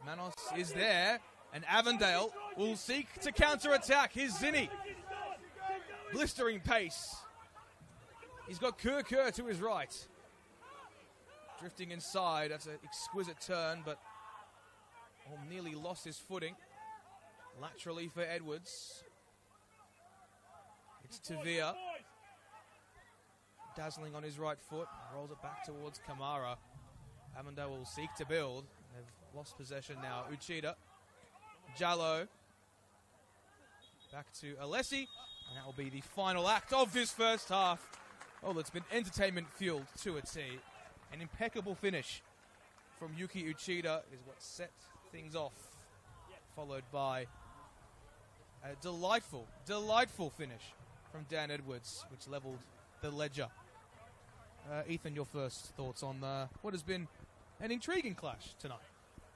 Manos is there. And Avondale will seek to counter-attack. Here's Zinni. Blistering pace. He's got Kerr to his right. Drifting inside. That's an exquisite turn, but nearly lost his footing. Laterally for Edwards. It's Tavia. Dazzling on his right foot. Rolls it back towards Kamara. Avondale will seek to build. They've lost possession now. Uchida. Jallo. Back to Alessi. And that will be the final act of this first half. Oh, it's been entertainment fueled to a T. An impeccable finish from Yuki Uchida is what set things off. Followed by a delightful finish from Dan Edwards, which leveled the ledger. Ethan, your first thoughts on what has been an intriguing clash tonight?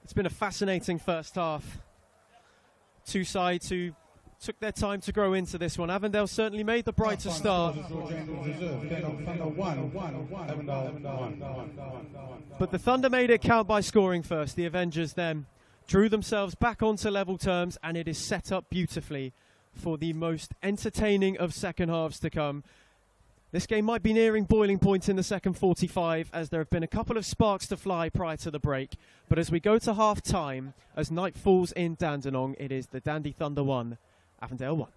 It's been a fascinating first half. Two sides who took their time to grow into this one. Avondale certainly made the brighter start. But the Thunder made it count by scoring first. The Avengers then drew themselves back onto level terms, and it is set up beautifully for the most entertaining of second halves to come. This game might be nearing boiling point in the second 45, as there have been a couple of sparks to fly prior to the break. But as we go to half-time, as night falls in Dandenong, it is the Dandy Thunder 1, Avondale 1.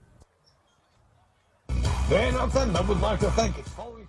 Dandenong Thunder would like to thank its following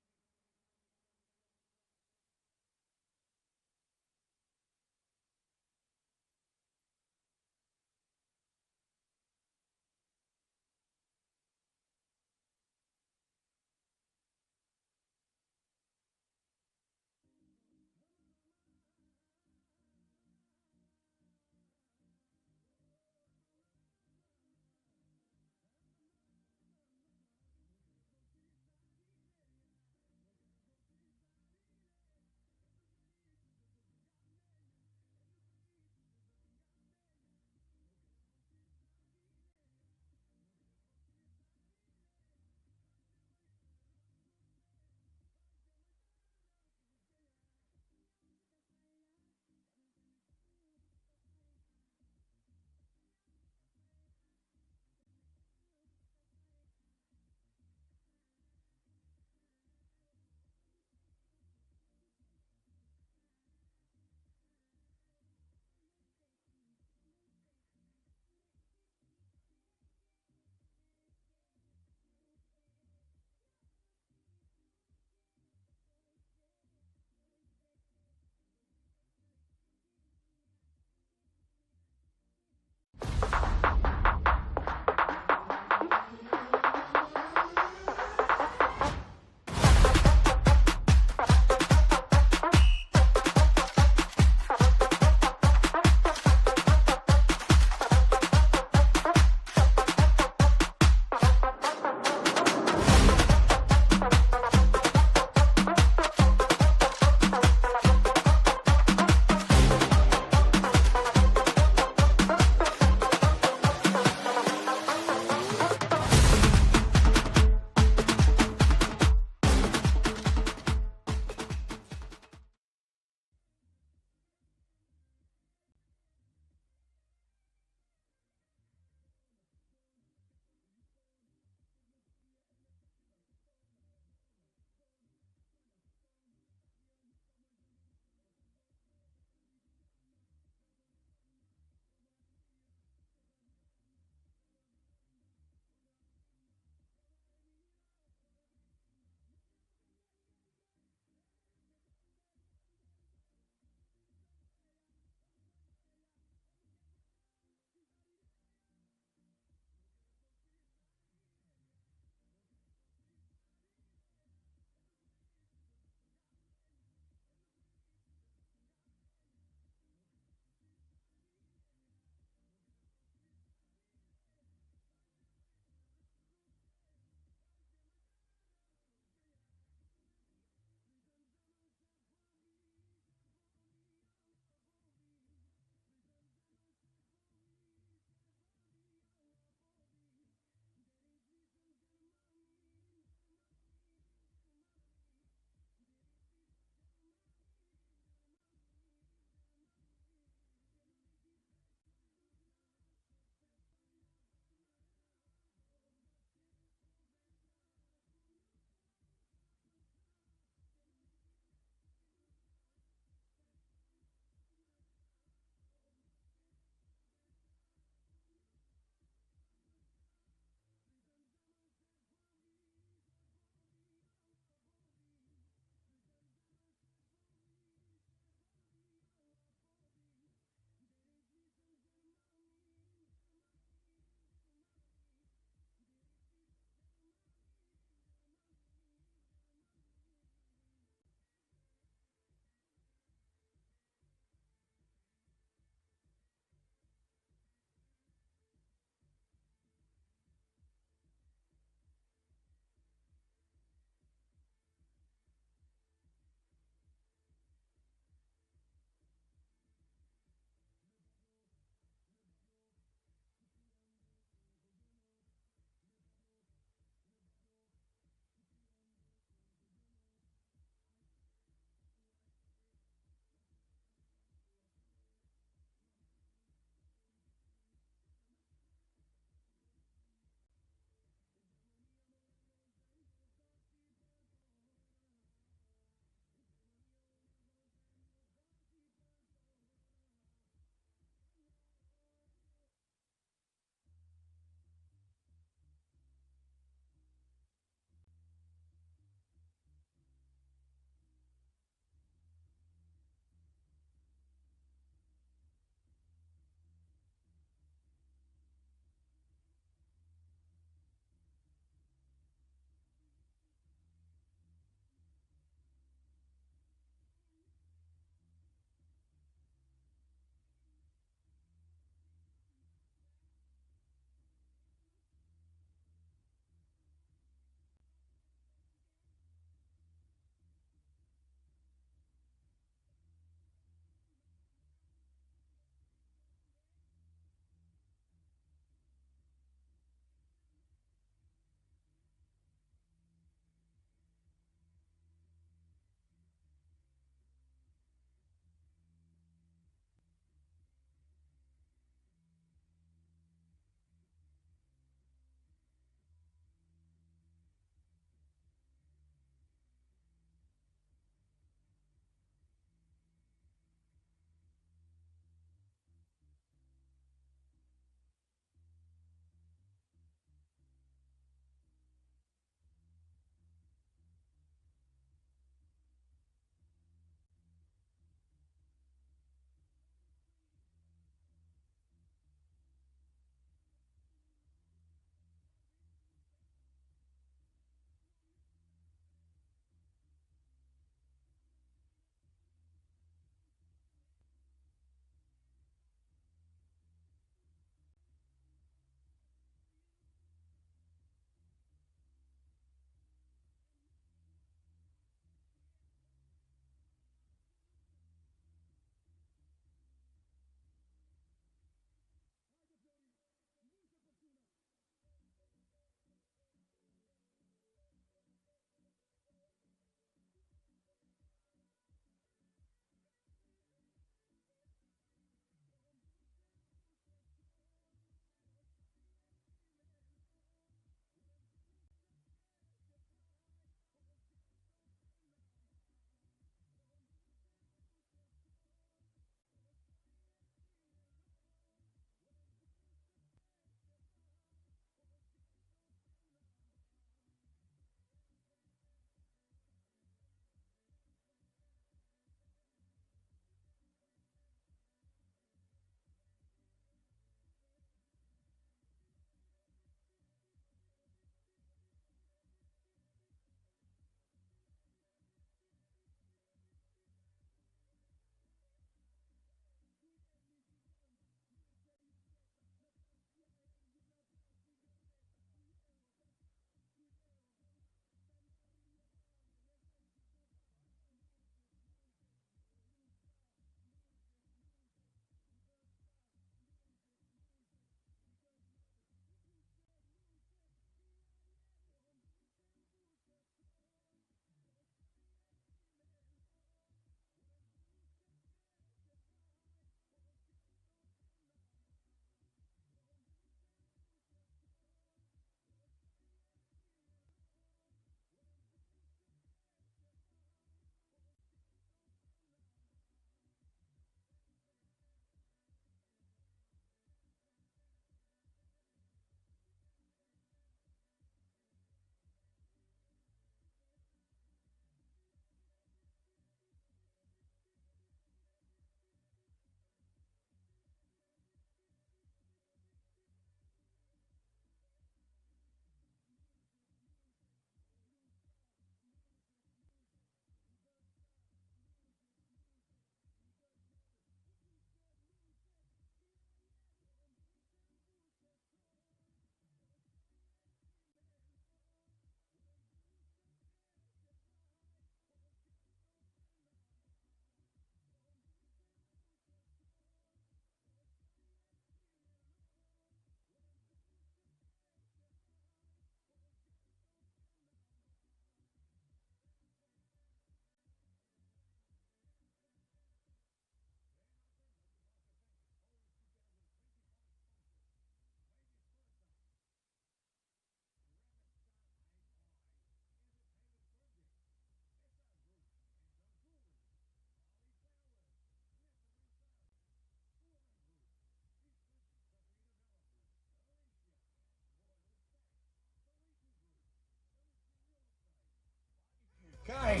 Okay.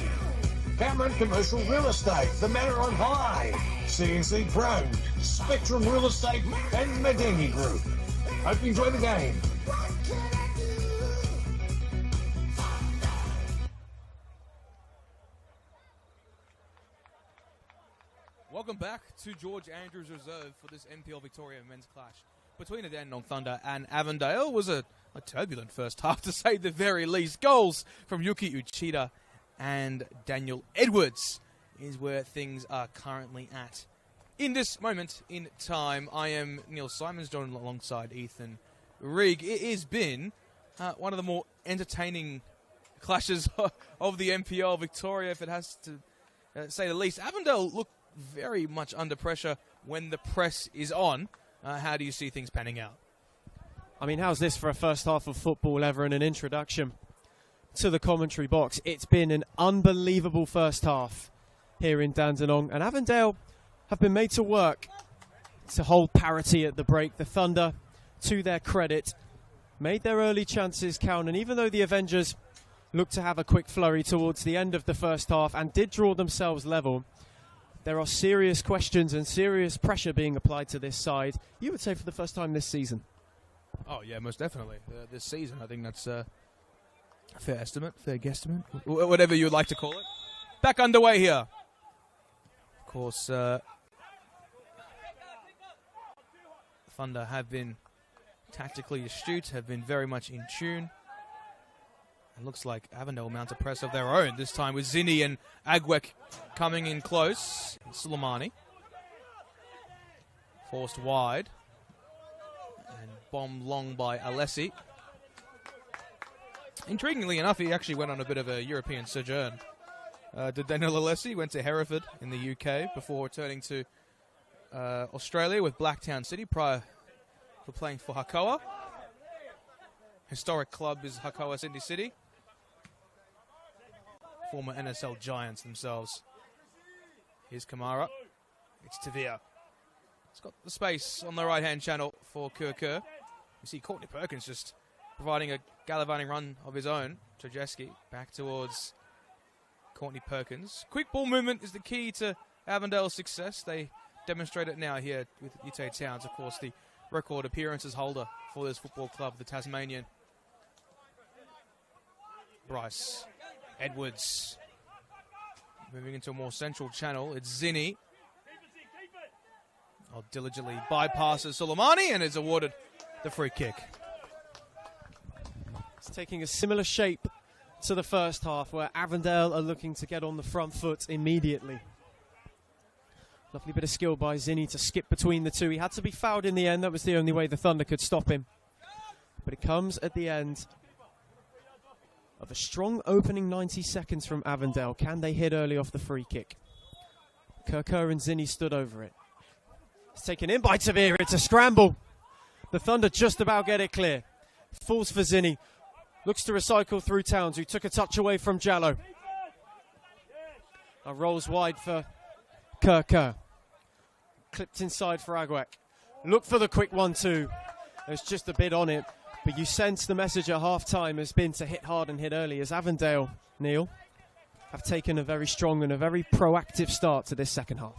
Cameron Commercial Real Estate, The Manor on High, CNC Pro, Spectrum Real Estate, and Medeni Group. Hope you enjoy the game. Welcome back to George Andrews Reserve for this NPL Victoria men's clash between the Dandenong Thunder and Avondale. It was a turbulent first half, to say the very least. Goals from Yuki Uchida and Daniel Edwards is where things are currently at. In this moment in time, I am Neil Simons, joined alongside Ethan Rigg. It has been one of the more entertaining clashes of the NPL Victoria, if it has to say the least. Avondale look very much under pressure when the press is on. How do you see things panning out? I mean, how's this for a first half of football ever and an introduction to the commentary box? It's been an unbelievable first half here in Dandenong, and Avondale have been made to work to hold parity at the break. The Thunder, to their credit, made their early chances count, and even though the Avengers looked to have a quick flurry towards the end of the first half and did draw themselves level, there are serious questions and serious pressure being applied to this side, you would say, for the first time this season. Oh, yeah, most definitely. This season, I think that's a fair estimate, fair guesstimate, whatever you would like to call it. Back underway here. Of course, Thunder have been tactically astute, have been very much in tune. It looks like Avondale mount a press of their own, this time with Zini and Agwek coming in close. Suleimani forced wide and bombed long by Alessi. Intriguingly enough, he actually went on a bit of a European sojourn. Daniel Alessi went to Hereford in the UK before returning to Australia with Blacktown City prior to playing for Hakoah. Historic club is Hakoah Sydney City. Former NSL Giants themselves. Here's Kamara. It's Tavia. He's got the space on the right-hand channel for Kerr. You see Courtney Perkins just providing a gallivanting run of his own. Trajeski back towards Courtney Perkins. Quick ball movement is the key to Avondale's success. They demonstrate it now here with Ute Towns, of course, the record appearances holder for this football club, the Tasmanian. Bryce Edwards moving into a more central channel. It's Zini. Diligently bypasses Suleimani and is awarded the free kick. It's taking a similar shape to the first half, where Avondale are looking to get on the front foot immediately. Lovely bit of skill by Zini to skip between the two. He had to be fouled in the end. That was the only way the Thunder could stop him. But it comes at the end of a strong opening 90 seconds from Avondale. Can they hit early off the free kick? Kerr and Zini stood over it. It's taken in by Tavira. It's a scramble. The Thunder just about get it clear. Falls for Zini. Looks to recycle through Towns, who took a touch away from Jallo. Rolls wide for Kerr. Clipped inside for Agwek. Look for the quick 1-2. There's just a bit on it. But you sense the message at half-time has been to hit hard and hit early, as Avondale, Neil, have taken a very strong and a very proactive start to this second half.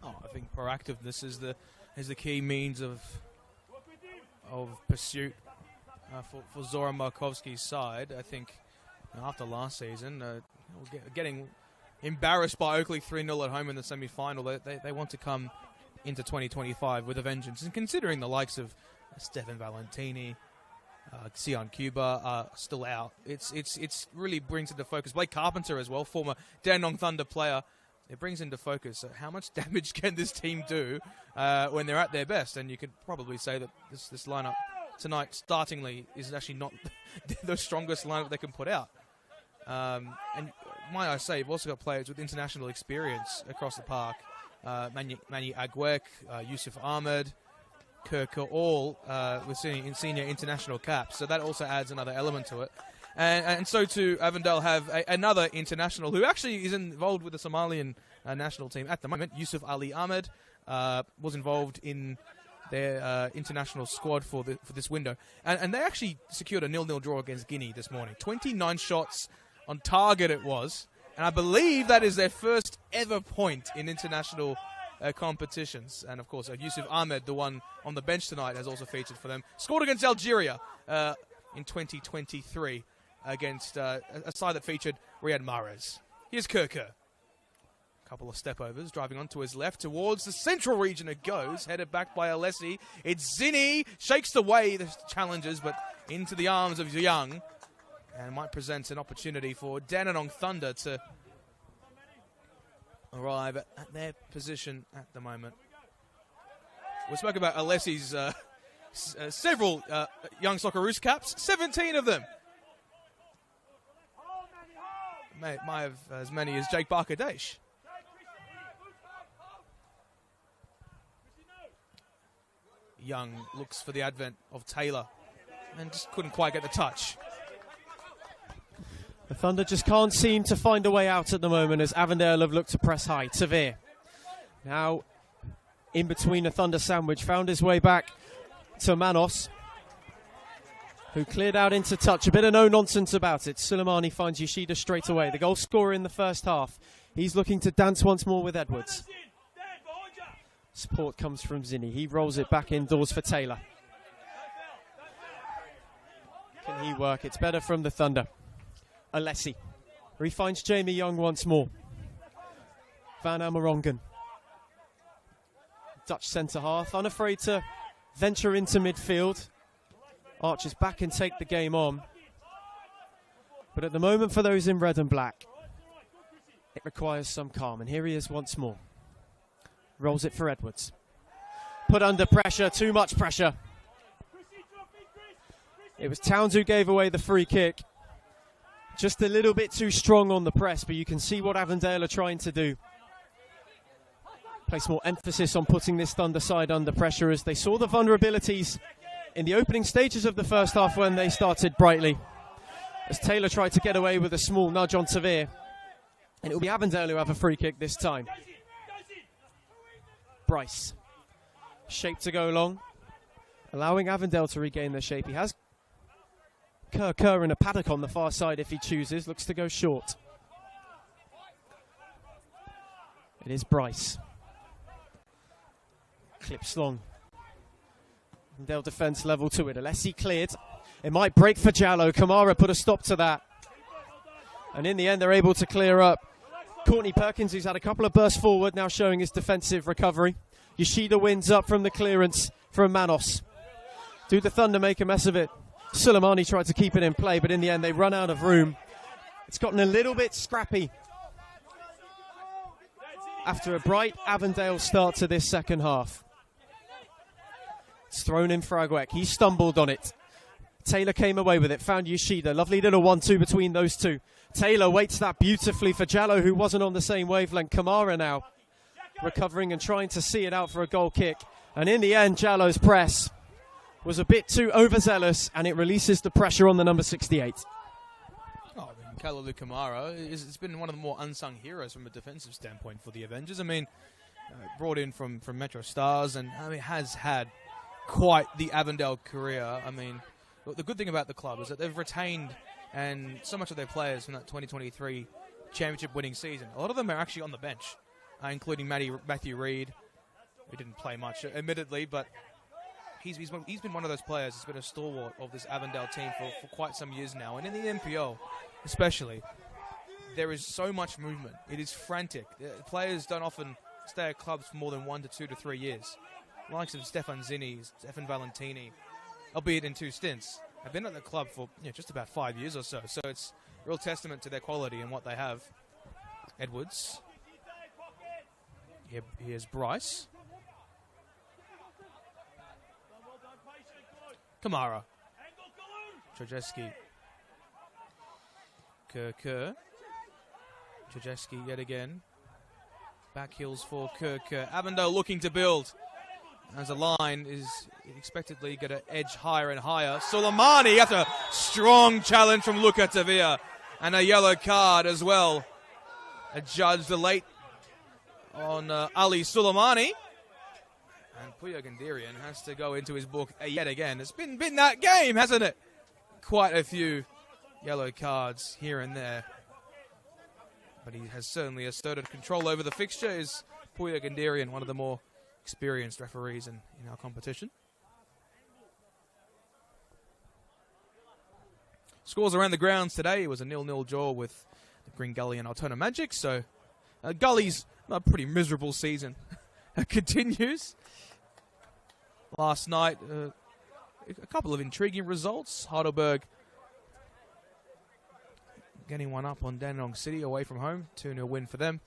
Oh, I think proactiveness is the key means of pursuit for Zoran Markovsky's side. I think after last season, getting embarrassed by Oakley 3-0 at home in the semi-final, they want to come into 2025 with a vengeance. And considering the likes of Stefan Valentini, Sion Cuba are still out, it's really brings into focus. Blake Carpenter as well, former Dandenong Thunder player. It brings into focus how much damage can this team do when they're at their best. And you could probably say that this lineup tonight, startingly, is actually not the strongest lineup they can put out. And might I say, you've also got players with international experience across the park. Mani Agwek, Yusuf Ahmed, Kerr, all with senior international caps. So that also adds another element to it. And so too, Avondale have another international who actually is involved with the Somalian national team at the moment. Yusuf Ali Ahmed was involved in their international squad for this window. And they actually secured a 0-0 draw against Guinea this morning. 29 shots on target it was. And I believe that is their first ever point in international competitions. And, of course, Yusuf Ahmed, the one on the bench tonight, has also featured for them. Scored against Algeria in 2023 against a side that featured Riyad Mahrez. Here's Kerker. Couple of step-overs, driving onto his left towards the central region it goes, headed back by Alessi. It's Zinni, shakes away the challenges, but into the arms of Young, and might present an opportunity for Dandenong Thunder to arrive at their position at the moment. We spoke about Alessi's several young Socceroos caps, 17 of them. Might have as many as Jake Barker-Daesh. Young looks for the advent of Taylor and just couldn't quite get the touch. The Thunder just can't seem to find a way out at the moment as Avondale have looked to press high. Tavir now in between a Thunder sandwich, found his way back to Manos, who cleared out into touch. A bit of no-nonsense about it. Suleimani finds Yoshida straight away. The goal scorer in the first half. He's looking to dance once more with Edwards. Support comes from Zinni. He rolls it back indoors for Taylor. Can he work? It's better from the Thunder. Alessi. He finds Jamie Young once more. Van Amerongen. Dutch centre half, unafraid to venture into midfield. Archers back and take the game on. But at the moment, for those in red and black, it requires some calm. And here he is once more. Rolls it for Edwards. Put under pressure, too much pressure. It was Towns who gave away the free kick. Just a little bit too strong on the press, but you can see what Avondale are trying to do. Place more emphasis on putting this Thunder side under pressure as they saw the vulnerabilities in the opening stages of the first half when they started brightly. As Taylor tried to get away with a small nudge on Tavir. And it will be Avondale who have a free kick this time. Bryce. Shape to go long. Allowing Avondale to regain their shape. He has Kerr in a paddock on the far side if he chooses. Looks to go short. It is Bryce. Clips long. Avondale defence level to it. Alessi cleared. It might break for Jallo. Kamara put a stop to that. And in the end, they're able to clear up. Courtney Perkins, who's had a couple of bursts forward, now showing his defensive recovery. Yoshida wins up from the clearance from Manos. Do the Thunder make a mess of it? Suleimani tried to keep it in play, but in the end they run out of room. It's gotten a little bit scrappy after a bright Avondale start to this second half. It's thrown in Fragwek. He stumbled on it. Taylor came away with it, found Yoshida. Lovely little 1-2 between those two. Taylor waits that beautifully for Jallo, who wasn't on the same wavelength. Kamara now recovering and trying to see it out for a goal kick. And in the end, Jallo's press was a bit too overzealous, and it releases the pressure on the number 68. Oh, I mean, Kalalu Kamara has been one of the more unsung heroes from a defensive standpoint for the Avengers. I mean, brought in from Metro Stars, and I mean, has had quite the Avondale career. I mean, the good thing about the club is that they've retained and so much of their players from that 2023 championship-winning season. A lot of them are actually on the bench, including Matthew Reid, who didn't play much, admittedly, but he's been one of those players who's been a stalwart of this Avondale team for quite some years now. And in the NPL, especially, there is so much movement. It is frantic. Players don't often stay at clubs for more than 1 to 2 to 3 years. The likes of Stefan Zinni, Stefan Valentini, albeit in 2 stints, have been at the club for just about 5 years or so. So it's a real testament to their quality and what they have. Edwards. Here's Bryce. Kamara. Trzeski. Kerr. Trzeski yet again. Back heels for Kerr. Avondale looking to build. As the line is expectedly going to edge higher and higher. Suleimani after a strong challenge from Luka Tavir. And a yellow card as well. Adjudged late on Ali Suleimani. And Puya Gandirian has to go into his book yet again. It's been that game, hasn't it? Quite a few yellow cards here and there. but he has certainly asserted control over the fixture, is Puya Gandarian, one of the more experienced referees in our competition. Scores around the grounds today. It was a 0-0 draw with the Green Gully and Altona Magic, so Gully's a pretty miserable season continues. Last night, a couple of intriguing results. Heidelberg getting one up on Dandenong City away from home. 2-0 win for them.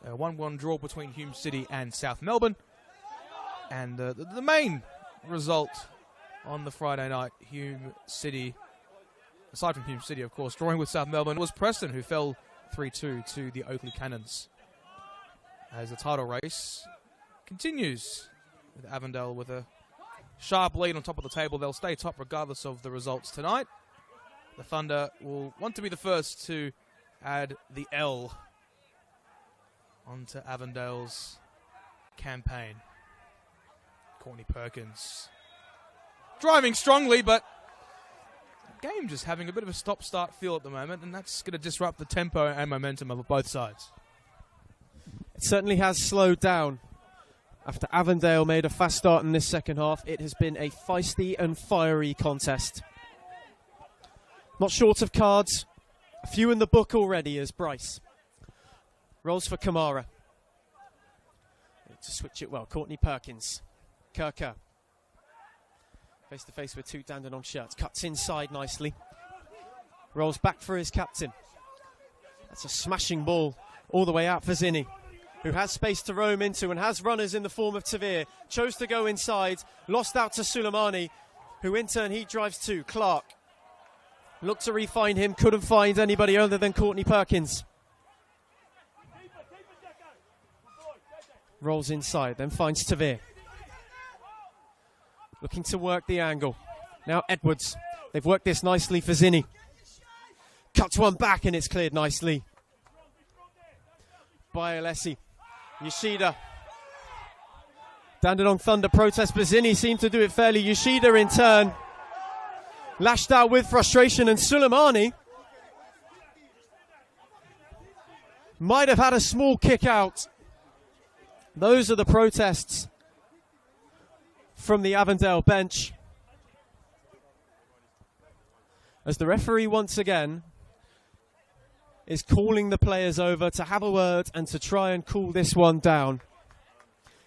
A 1-1 draw between Hume City and South Melbourne. And the main result on the Friday night, Hume City, aside from Hume City, of course, drawing with South Melbourne, was Preston, who fell 3-2 to the Oakley Cannons. As the title race continues, with Avondale with a sharp lead on top of the table. They'll stay top regardless of the results tonight. The Thunder will want to be the first to add the L onto Avondale's campaign. Courtney Perkins driving strongly, but the game just having a bit of a stop-start feel at the moment, and that's going to disrupt the tempo and momentum of both sides. It certainly has slowed down. After Avondale made a fast start in this second half, it has been a feisty and fiery contest. Not short of cards. A few in the book already as Bryce rolls for Kamara. To switch it well, Courtney Perkins. Kirker. Face to face with two Dandenong shirts. Cuts inside nicely. Rolls back for his captain. That's a smashing ball all the way out for Zinni, who has space to roam into and has runners in the form of Tavir. Chose to go inside, lost out to Suleimani, who in turn he drives to Clark. Looked to refine him, couldn't find anybody other than Courtney Perkins. Rolls inside, then finds Tavir. Looking to work the angle. Now Edwards. They've worked this nicely for Zinni. Cuts one back and it's cleared nicely by Alessi. Yoshida. Dandenong Thunder protest, but Zinni seemed to do it fairly. Yoshida in turn lashed out with frustration, and Suleimani might have had a small kick out. Those are the protests from the Avondale bench, as the referee once again is calling the players over to have a word and to try and cool this one down.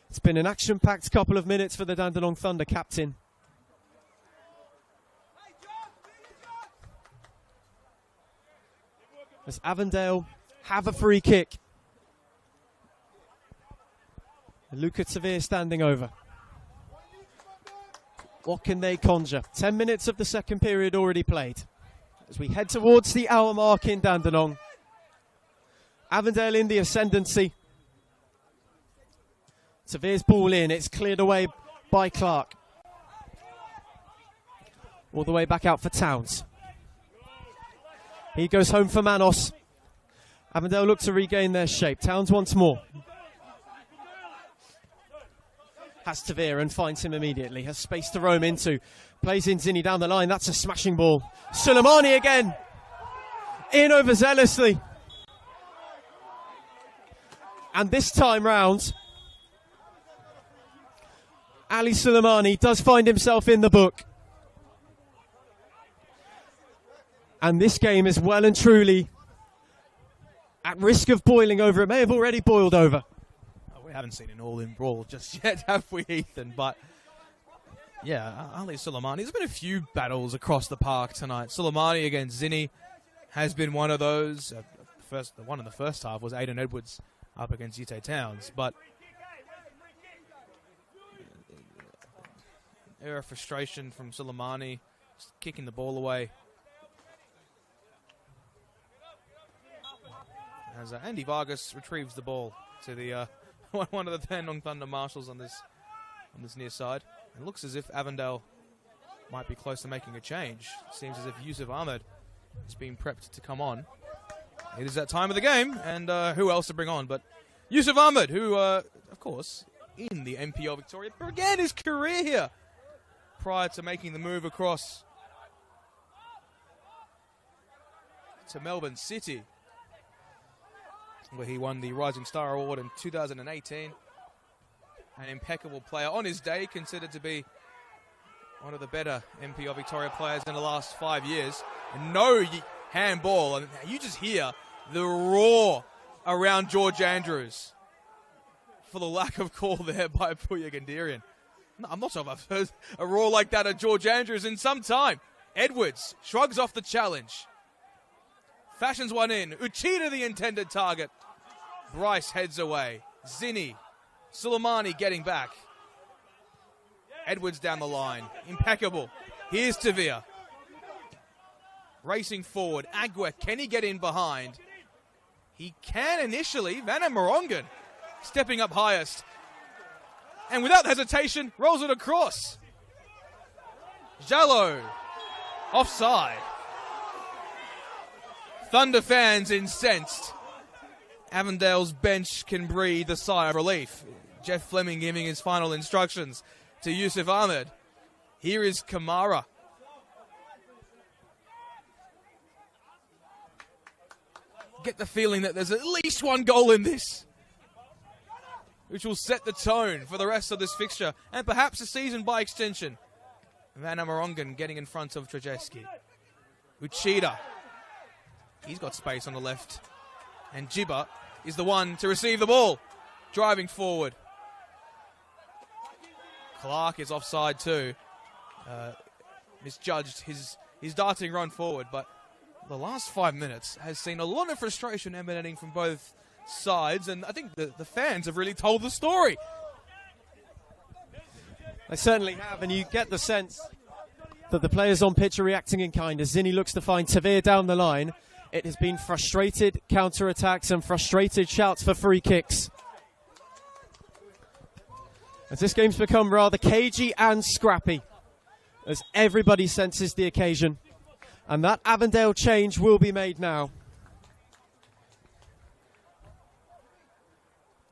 It's been an action-packed couple of minutes for the Dandenong Thunder captain. As Avondale have a free kick. Luca Tavir standing over. What can they conjure? 10 minutes of the second period already played. As we head towards the hour mark in Dandenong. Avondale in the ascendancy. Tavir's ball in. It's cleared away by Clark. All the way back out for Towns. He goes home for Manos. Avondale look to regain their shape. Towns once more. Has Tavir and finds him immediately. Has space to roam into. Plays in Zinni down the line. That's a smashing ball. Suleimani again. In overzealously. And this time round, Ali Suleimani does find himself in the book. And this game is well and truly at risk of boiling over. It may have already boiled over. We haven't seen an all-in brawl just yet, have we, Ethan? But, yeah, Ali Suleimani. There's been a few battles across the park tonight. Suleimani against Zinni has been one of those. The one in the first half was Aidan Edwards up against Yite Towns. But air of frustration from Suleimani, kicking the ball away. As Andy Vargas retrieves the ball to the one of the Dandenong Thunder marshals on this near side. It looks as if Avondale might be close to making a change. Seems as if Yusuf Ahmed is being prepped to come on. It is that time of the game, and who else to bring on but Yusuf Ahmed, who, of course, in the NPL Victoria, began his career here prior to making the move across to Melbourne City. where he won the Rising Star Award in 2018. An impeccable player on his day, considered to be one of the better NPL Victoria players in the last 5 years. And no handball, and you just hear the roar around George Andrews for the lack of call there by Puya Gandirian. No, I'm not sure if I've heard a roar like that at George Andrews in some time. Edwards shrugs off the challenge. Fashions one in. Uchida the intended target. Bryce heads away. Zinni. Suleimani getting back. Edwards down the line. Impeccable. Here's Tavia. Racing forward. Agwe, can he get in behind? He can initially. Van Amerongen stepping up highest. And without hesitation, rolls it across. Jallo. Offside. Thunder fans incensed. Avondale's bench can breathe a sigh of relief. Jeff Fleming giving his final instructions to Yusuf Ahmed. Here is Kamara. Get the feeling that there's at least one goal in this, which will set the tone for the rest of this fixture and perhaps the season by extension. Van Amerongen getting in front of Trajeski. Uchida. He's got space on the left. And Jibba is the one to receive the ball. Driving forward. Clark is offside too. Misjudged his darting run forward, but the last 5 minutes has seen a lot of frustration emanating from both sides, and I think the fans have really told the story. They certainly have, and you get the sense that the players on pitch are reacting in kind as Zinni looks to find Tavir down the line. It has been frustrated counter-attacks and frustrated shouts for free kicks, as this game's become rather cagey and scrappy, as everybody senses the occasion. And that Avondale change will be made now.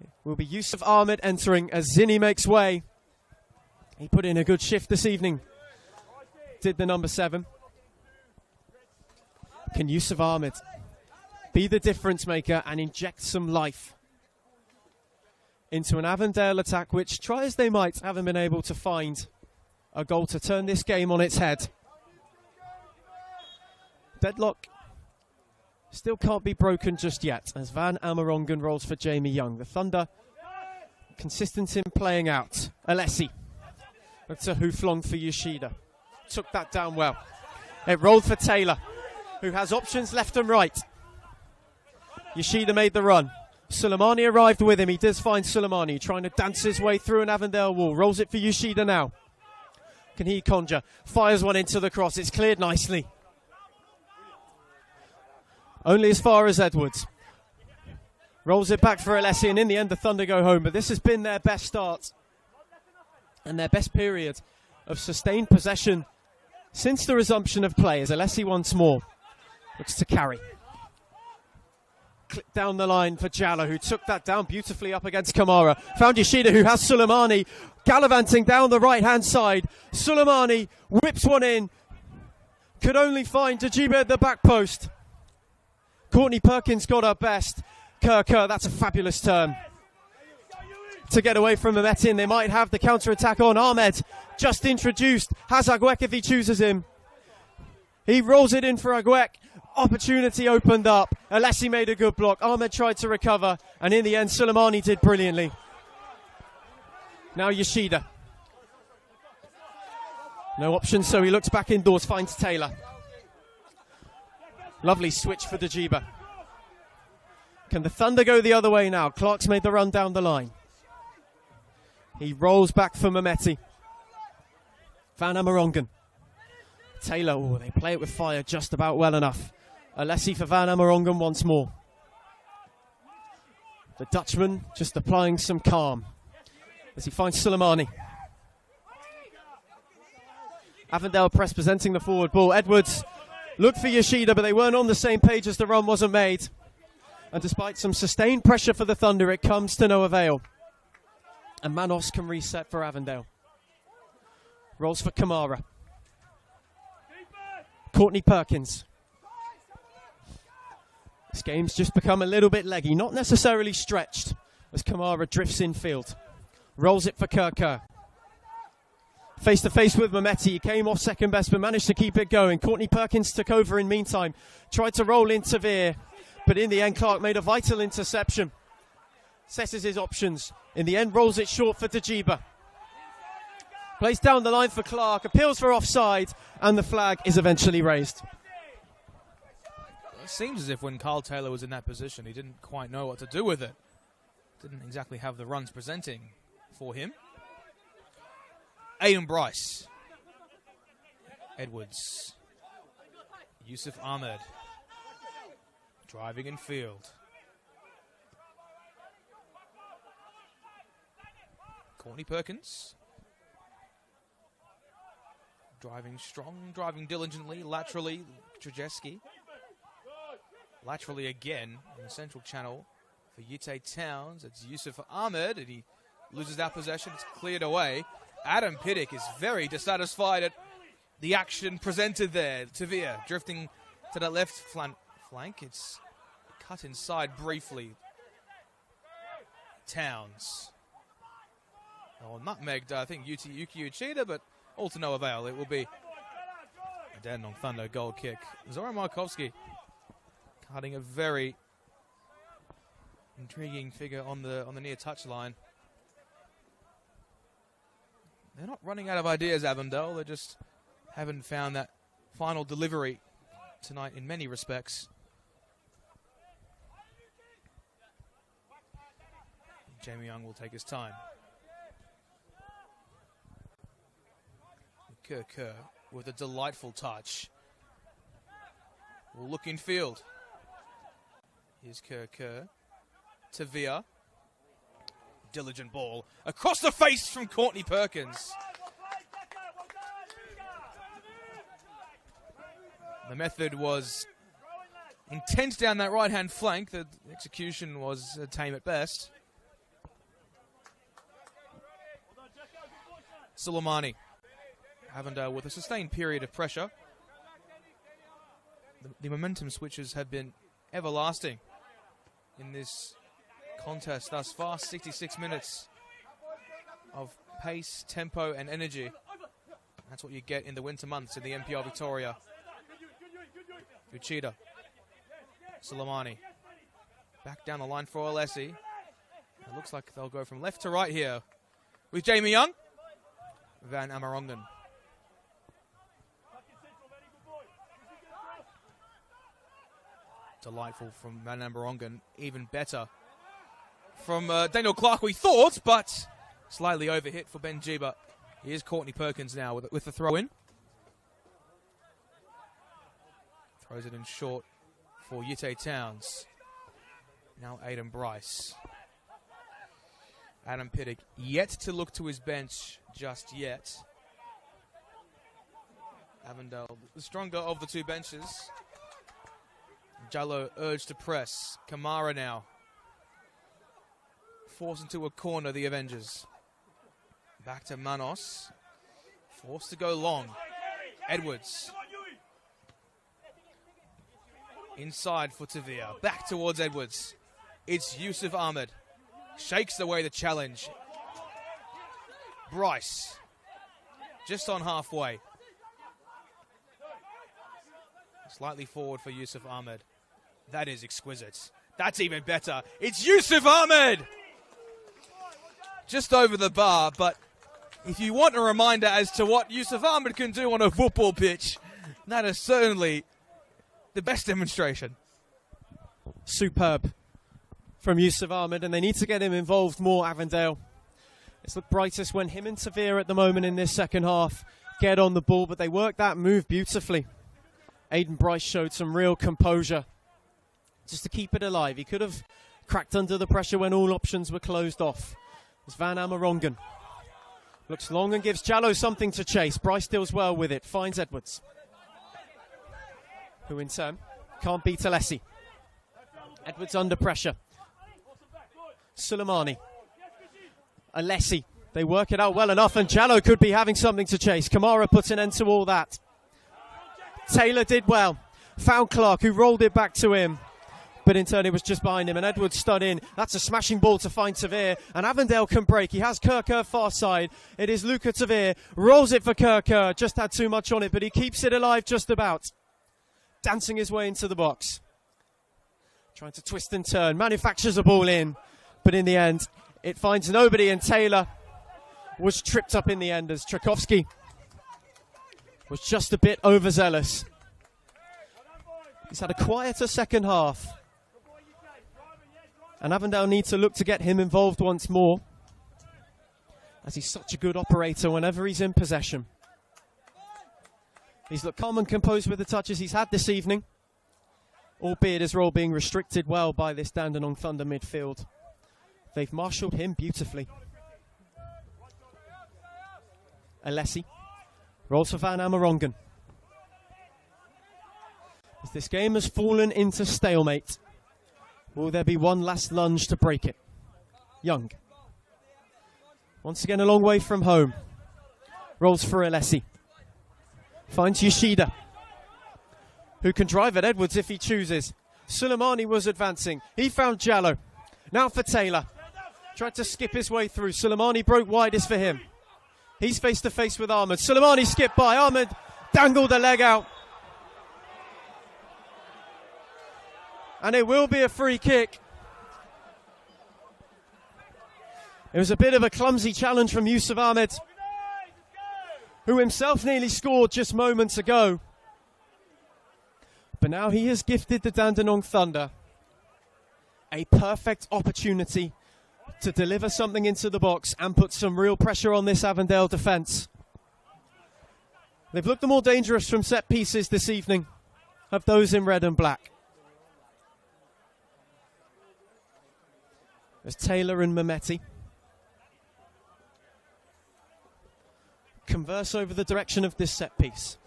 It will be Yusuf Ahmed entering as Zinni makes way. He put in a good shift this evening, did the number 7. Can Yusuf Ahmed be the difference maker and inject some life into an Avondale attack which, try as they might, haven't been able to find a goal to turn this game on its head? Deadlock still can't be broken just yet as Van Amerongen rolls for Jamie Young. The Thunder consistent in playing out. Alessi. That's a hooflong for Yoshida. Took that down well. It rolled for Taylor, who has options left and right. Yoshida made the run. Suleimani arrived with him. He does find Suleimani trying to dance his way through an Avondale wall. Rolls it for Yoshida now. Can he conjure? Fires one into the cross. It's cleared nicely. Only as far as Edwards. Rolls it back for Alessi, and in the end the Thunder go home. But this has been their best start and their best period of sustained possession since the resumption of play, as Alessi once more looks to carry. Clip down the line for Jallo, who took that down beautifully up against Kamara. Found Yoshida, who has Suleimani gallivanting down the right-hand side. Suleimani whips one in. Could only find Dajiba at the back post. Courtney Perkins got her best. Kerr, that's a fabulous turn to get away from Metin. They might have the counter-attack on. Ahmed, just introduced, has Agwek if he chooses him. He rolls it in for Agwek. Opportunity opened up. Alessi made a good block. Ahmed tried to recover, and in the end, Suleimani did brilliantly. Now Yoshida. No options, so he looks back indoors, finds Taylor. Lovely switch for Dajiba. Can the Thunder go the other way now? Clark's made the run down the line. He rolls back for Mehmeti. Van Amerongen. Taylor, oh, they play it with fire just about well enough. Alessi for Van Amerongen once more. The Dutchman just applying some calm as he finds Suleimani. Avondale press presenting the forward ball. Edwards looked for Yoshida, but they weren't on the same page as the run wasn't made. And despite some sustained pressure for the Thunder, it comes to no avail. And Manos can reset for Avondale. Rolls for Kamara. Courtney Perkins. This game's just become a little bit leggy, not necessarily stretched, as Kamara drifts infield. Rolls it for Kerr. Face to face with Mehmeti. He came off second best but managed to keep it going. Courtney Perkins took over in meantime. Tried to roll in Tavir, but in the end Clark made a vital interception. Assesses his options. In the end rolls it short for Dajiba. Plays down the line for Clark. Appeals for offside and the flag is eventually raised. It seems as if when Carl Taylor was in that position he didn't quite know what to do with it. Didn't exactly have the runs presenting for him. Aiden Bryce. Edwards. Yusuf Ahmed. Driving in field. Courtney Perkins. Driving strong, driving diligently, laterally, Trajeski. Laterally again in the central channel for Ute Towns. It's Yusuf Ahmed, and he loses that possession. It's cleared away. Adam Piddick is very dissatisfied at the action presented there. Tavir drifting to that left flank. It's cut inside briefly. Towns. Oh, nutmegged, I think, Yuki Uchida, but all to no avail. It will be a Dandenong Thunder goal kick. Zoran Markovsky cutting a very intriguing figure on the near touchline. They're not running out of ideas, Avondale. They just haven't found that final delivery tonight in many respects. Jamie Young will take his time. Kerr with a delightful touch. Will look in field. Here's Kerr. Tavir. Diligent ball. Across the face from Courtney Perkins. The method was intense down that right-hand flank. The execution was tame at best. Soleimani. Avondale with a sustained period of pressure. The momentum switches have been everlasting in this contest thus far. 66 minutes of pace, tempo and energy. That's what you get in the winter months in the NPL Victoria. Uchida. Soleimani. Back down the line for Alessi. It looks like they'll go from left to right here with Jamie Young. Van Amerongen. Delightful from Van Amerongen. Even better from Daniel Clark, we thought, but slightly overhit for Benjiba. Here's Courtney Perkins now with the throw in. Throws it in short for Ute Towns. Now Aiden Bryce. Adam Piddick yet to look to his bench just yet. Avondale, the stronger of the two benches. Jallo urged to press. Kamara now. Forced into a corner, the Avengers. Back to Manos. Forced to go long. Edwards. Inside for Tavir. Back towards Edwards. It's Yusuf Ahmed. Shakes away the challenge. Bryce. Just on halfway. Slightly forward for Yusuf Ahmed. That is exquisite. That's even better. It's Yusuf Ahmed! Just over the bar, but if you want a reminder as to what Yusuf Ahmed can do on a football pitch, that is certainly the best demonstration. Superb from Yusuf Ahmed, and they need to get him involved more, Avondale. It's the brightest when him and Tavir at the moment in this second half get on the ball, but they work that move beautifully. Aiden Bryce showed some real composure just to keep it alive. He could have cracked under the pressure when all options were closed off. It's Van Amerongen. Looks long and gives Jallo something to chase. Bryce deals well with it. Finds Edwards, who in turn can't beat Alessi. Edwards under pressure. Soleimani. Alessi. They work it out well enough, and Jallo could be having something to chase. Kamara put an end to all that. Taylor did well. Found Clark, who rolled it back to him. but in turn it was just behind him, and Edwards stud in. That's a smashing ball to find Tavir, and Avondale can break. He has Kerker far side. It is Luca Tavir, rolls it for Kerker, just had too much on it, but he keeps it alive just about. Dancing his way into the box. Trying to twist and turn, manufactures a ball in, but in the end, it finds nobody, and Taylor was tripped up in the end as Tchaikovsky was just a bit overzealous. He's had a quieter second half, and Avondale need to look to get him involved once more, as he's such a good operator whenever he's in possession. He's looked calm and composed with the touches he's had this evening, albeit his role being restricted well by this Dandenong Thunder midfield. They've marshalled him beautifully. Alessi rolls for Van Amerongen. As this game has fallen into stalemate, will there be one last lunge to break it? Young. Once again a long way from home. Rolls for Alessi. Finds Yoshida, who can drive at Edwards if he chooses. Suleimani was advancing. He found Jallo. Now for Taylor. Tried to skip his way through. Suleimani broke widest for him. He's face to face with Ahmed. Suleimani skipped by. Ahmed dangled a leg out. And it will be a free kick. It was a bit of a clumsy challenge from Yusuf Ahmed, who himself nearly scored just moments ago. But now he has gifted the Dandenong Thunder a perfect opportunity to deliver something into the box and put some real pressure on this Avondale defence. They've looked the more dangerous from set pieces this evening of those in red and black. There's Taylor and Mehmeti converse over the direction of this set piece.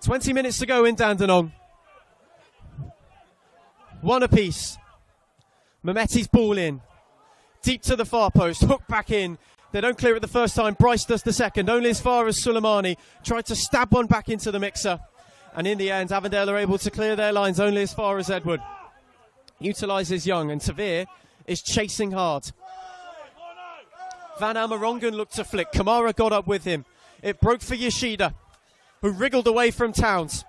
"20 minutes to go in Dandenong. One apiece. Mehmeti's ball in. Deep to the far post. Hook back in. They don't clear it the first time. Bryce does the second. Only as far as Suleimani. Tried to stab one back into the mixer. And in the end, Avondale are able to clear their lines only as far as Edward. Utilises Young, and Tavir is chasing hard. Van Amerongen looked to flick. Kamara got up with him. It broke for Yoshida, who wriggled away from Towns.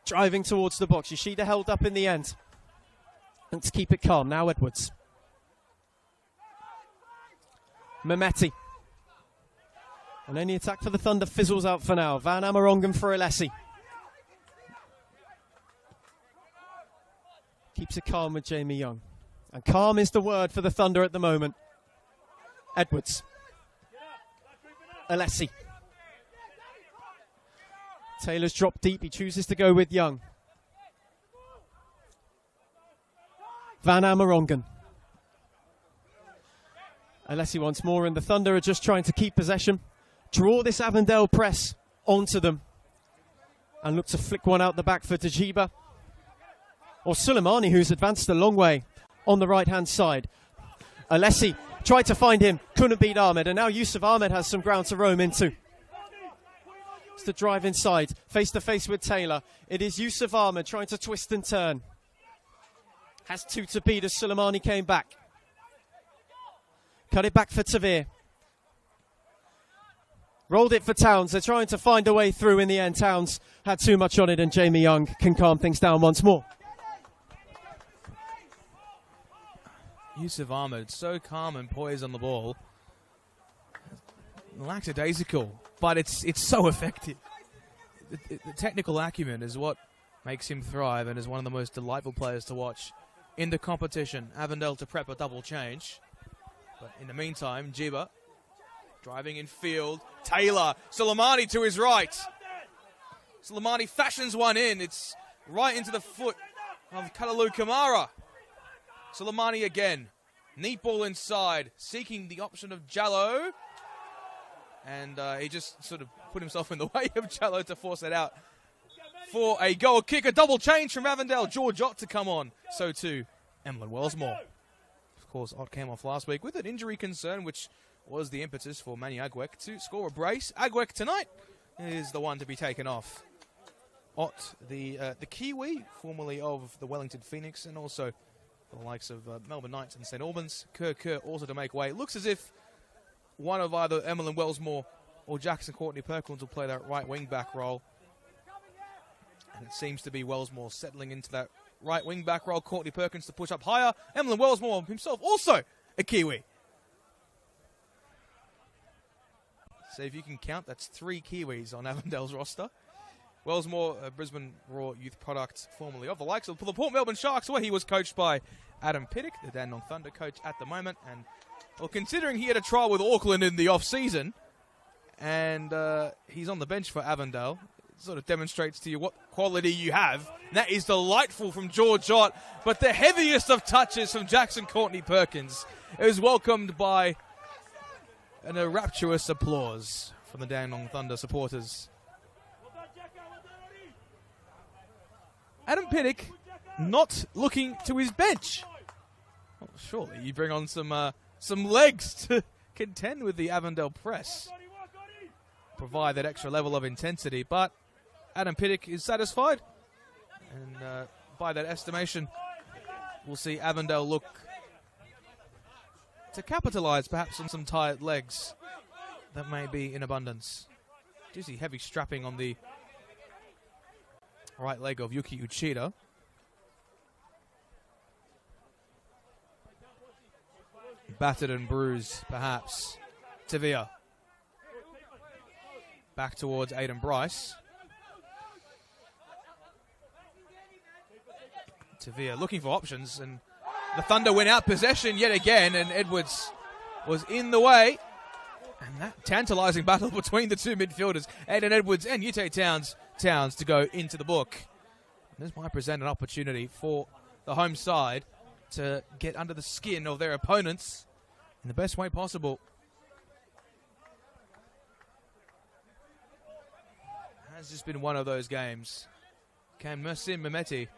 Driving towards the box. Yoshida held up in the end. And to keep it calm, now Edwards. Mehmeti. And any attack for the Thunder fizzles out for now. Van Amerongen for Alessi. Keeps it calm with Jamie Young. And calm is the word for the Thunder at the moment. Edwards. Alessi. Taylor's dropped deep. He chooses to go with Young. Van Amerongen. Alessi once more, and the Thunder are just trying to keep possession. Draw this Avondale press onto them. And look to flick one out the back for Tajiba. Or Suleimani, who's advanced a long way on the right-hand side. Alessi tried to find him, couldn't beat Ahmed, and now Yusuf Ahmed has some ground to roam into. It's the drive inside, face-to-face with Taylor. It is Yusuf Ahmed trying to twist and turn. Has two to beat as Suleimani came back. Cut it back for Tavir. Rolled it for Towns. They're trying to find a way through in the end. Towns had too much on it, and Jamie Young can calm things down once more. Yusuf Ahmed, so calm and poised on the ball. Lackadaisical, but it's so effective. The technical acumen is what makes him thrive and is one of the most delightful players to watch in the competition. Avondale to prep a double change. But in the meantime, Jiba driving in field. Taylor, Suleimani to his right. Suleimani fashions one in. It's right into the foot of Kalalu Kamara. Suleimani again. Neat ball inside, seeking the option of Jallo. And he just sort of put himself in the way of Jallo to force it out for a goal kick. A double change from Avondale. George Ott to come on. So too, Emlyn Wellsmore. Of course, Ott came off last week with an injury concern, which was the impetus for Manu Agwek to score a brace. Agwek tonight is the one to be taken off. Ott, the Kiwi, formerly of the Wellington Phoenix, and also the likes of Melbourne Knights and St Albans. Kerr also to make way. Looks as if one of either Emlyn Wellsmore or Jackson Courtney Perkins will play that right wing-back role. And it seems to be Wellsmore settling into that right wing-back role. Courtney Perkins to push up higher. Emlyn Wellsmore himself also a Kiwi. So if you can count, that's 3 Kiwis on Avondale's roster. Wellsmore, a Brisbane Raw youth product, formerly of the likes of the Port Melbourne Sharks, where he was coached by Adam Pittock, the Dandenong Thunder coach at the moment. And well, considering he had a trial with Auckland in the off-season, and he's on the bench for Avondale, it sort of demonstrates to you what quality you have. And that is delightful from George Ott, but the heaviest of touches from Jackson Courtney Perkins is welcomed by an rapturous applause from the Dandenong Thunder supporters. Adam Pittock not looking to his bench. Well, surely you bring on some legs to contend with the Avondale press. Provide that extra level of intensity, but Adam Pittock is satisfied. And by that estimation, we'll see Avondale look to capitalise perhaps on some tired legs that may be in abundance. Do see heavy strapping on the right leg of Yuki Uchida. Battered and bruised, perhaps. Tavia. Back towards Aiden Bryce. Tavia looking for options, and the Thunder went out possession yet again, and Edwards was in the way. And that tantalising battle between the two midfielders, Aiden Edwards and Ute Towns, to go into the book. And this might present an opportunity for the home side to get under the skin of their opponents in the best way possible. Has just been one of those games. Can Mersin Mehmeti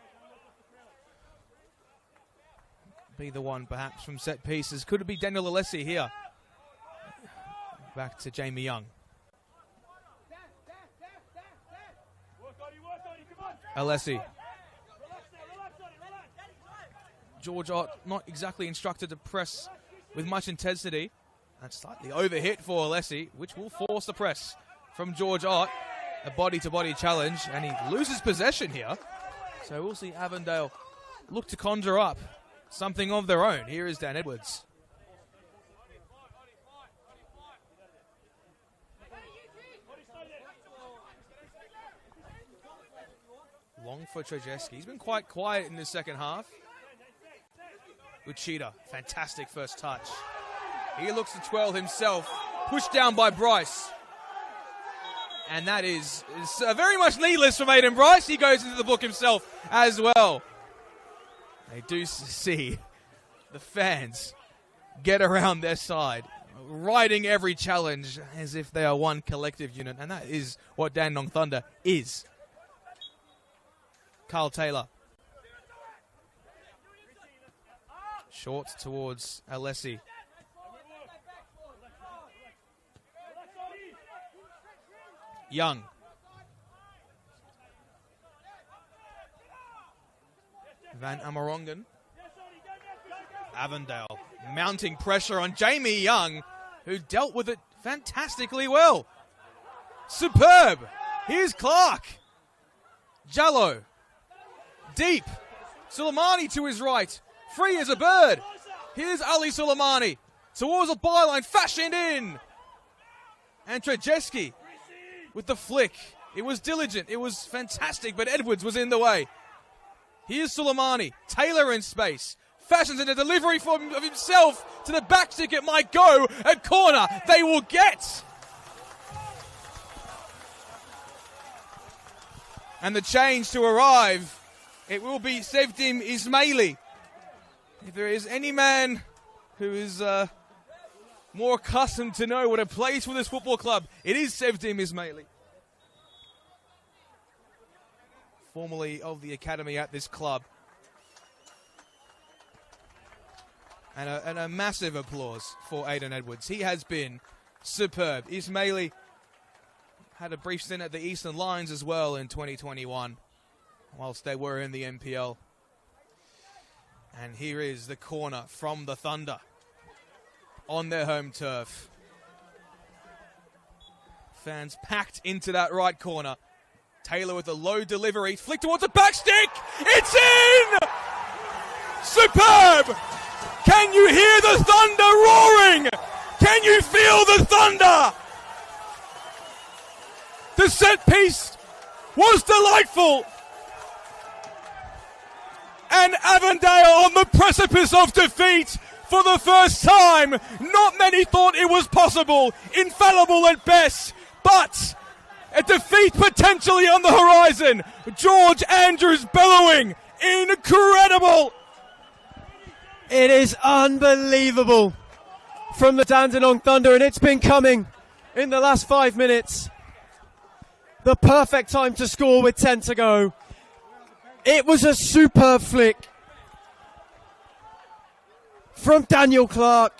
be the one perhaps from set pieces? Could it be Daniel Alessi here? Back to Jamie Young. Alessi. George Ott not exactly instructed to press with much intensity. And slightly overhit for Alessi, which will force the press from George Ott. A body-to-body challenge, and he loses possession here. So we'll see Avondale look to conjure up something of their own. Here is Dan Edwards. Long for Trzeski. He's been quite quiet in the second half. Uchida, fantastic first touch. He looks to twirl himself. Pushed down by Bryce. And that is very much needless from Aiden Bryce. He goes into the book himself as well. They do see the fans get around their side, riding every challenge as if they are one collective unit. And that is what Dandenong Thunder is. Carl Taylor. Short towards Alessi. Young. Van Amerongen. Avondale mounting pressure on Jamie Young, who dealt with it fantastically well. Superb. Here's Clark. Jallo. Deep. Suleimani to his right. Free as a bird. Here's Ali Suleimani. Towards the byline. Fashioned in. And Trzeski with the flick. It was diligent. It was fantastic, but Edwards was in the way. Here's Suleimani. Taylor in space. Fashions in a delivery of himself to the back stick. It might go. A corner they will get. And the change to arrive. It will be Sevdim Ismaili. If there is any man who is more accustomed to know what it plays for this football club, it is Sevdim Ismaili. Formerly of the academy at this club. And a massive applause for Aiden Edwards. He has been superb. Ismaili had a brief stint at the Eastern Lions as well in 2021, whilst they were in the NPL. And here is the corner from the Thunder on their home turf. Fans packed into that right corner. Taylor with a low delivery, flick towards the back stick. It's in! Superb! Can you hear the Thunder roaring? Can you feel the Thunder? The set piece was delightful. And Avondale on the precipice of defeat for the first time. Not many thought it was possible. Infallible at best. But a defeat potentially on the horizon. George Andrews bellowing. Incredible. It is unbelievable from the Dandenong Thunder, and it's been coming in the last 5 minutes. The perfect time to score with 10 to go. It was a superb flick from Daniel Clark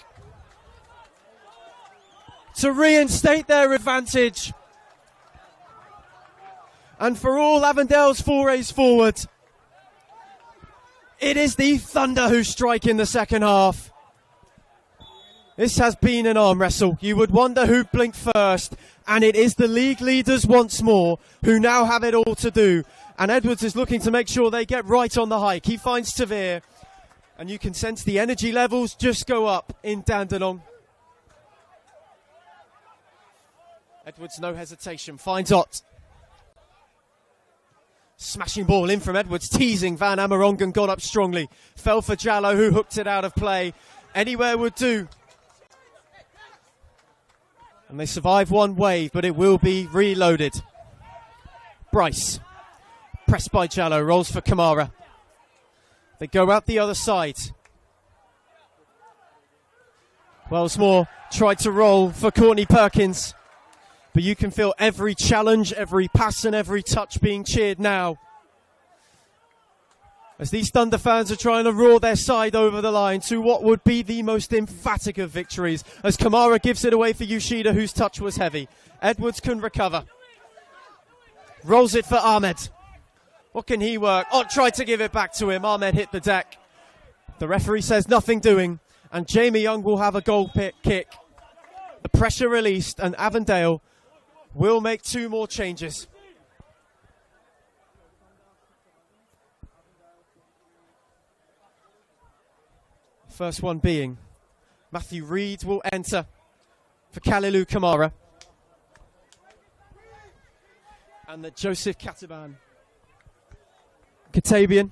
to reinstate their advantage. And for all Avondale's forays forward, it is the Thunder who strike in the second half. This has been an arm wrestle. You would wonder who blinked first. And it is the league leaders once more who now have it all to do. And Edwards is looking to make sure they get right on the hike. He finds Tavir. And you can sense the energy levels just go up in Dandenong. Edwards, no hesitation, finds Ott. Smashing ball in from Edwards, teasing Van Amerongen, got up strongly. Fell for Jallo, who hooked it out of play. Anywhere would do. And they survive one wave, but it will be reloaded. Bryce, pressed by Jallo, rolls for Kamara. They go out the other side. Wellsmore tried to roll for Courtney Perkins. But you can feel every challenge, every pass and every touch being cheered now. As these Thunder fans are trying to roar their side over the line to what would be the most emphatic of victories. As Kamara gives it away for Yoshida, whose touch was heavy. Edwards can recover. Rolls it for Ahmed. What can he work? Ott tried to give it back to him. Ahmed hit the deck. The referee says nothing doing. And Jamie Young will have a goal kick. The pressure released, and Avondale will make 2 more changes. First one being Matthew Reed will enter for Kalilu Kamara. And that Joseph Kataban Katabian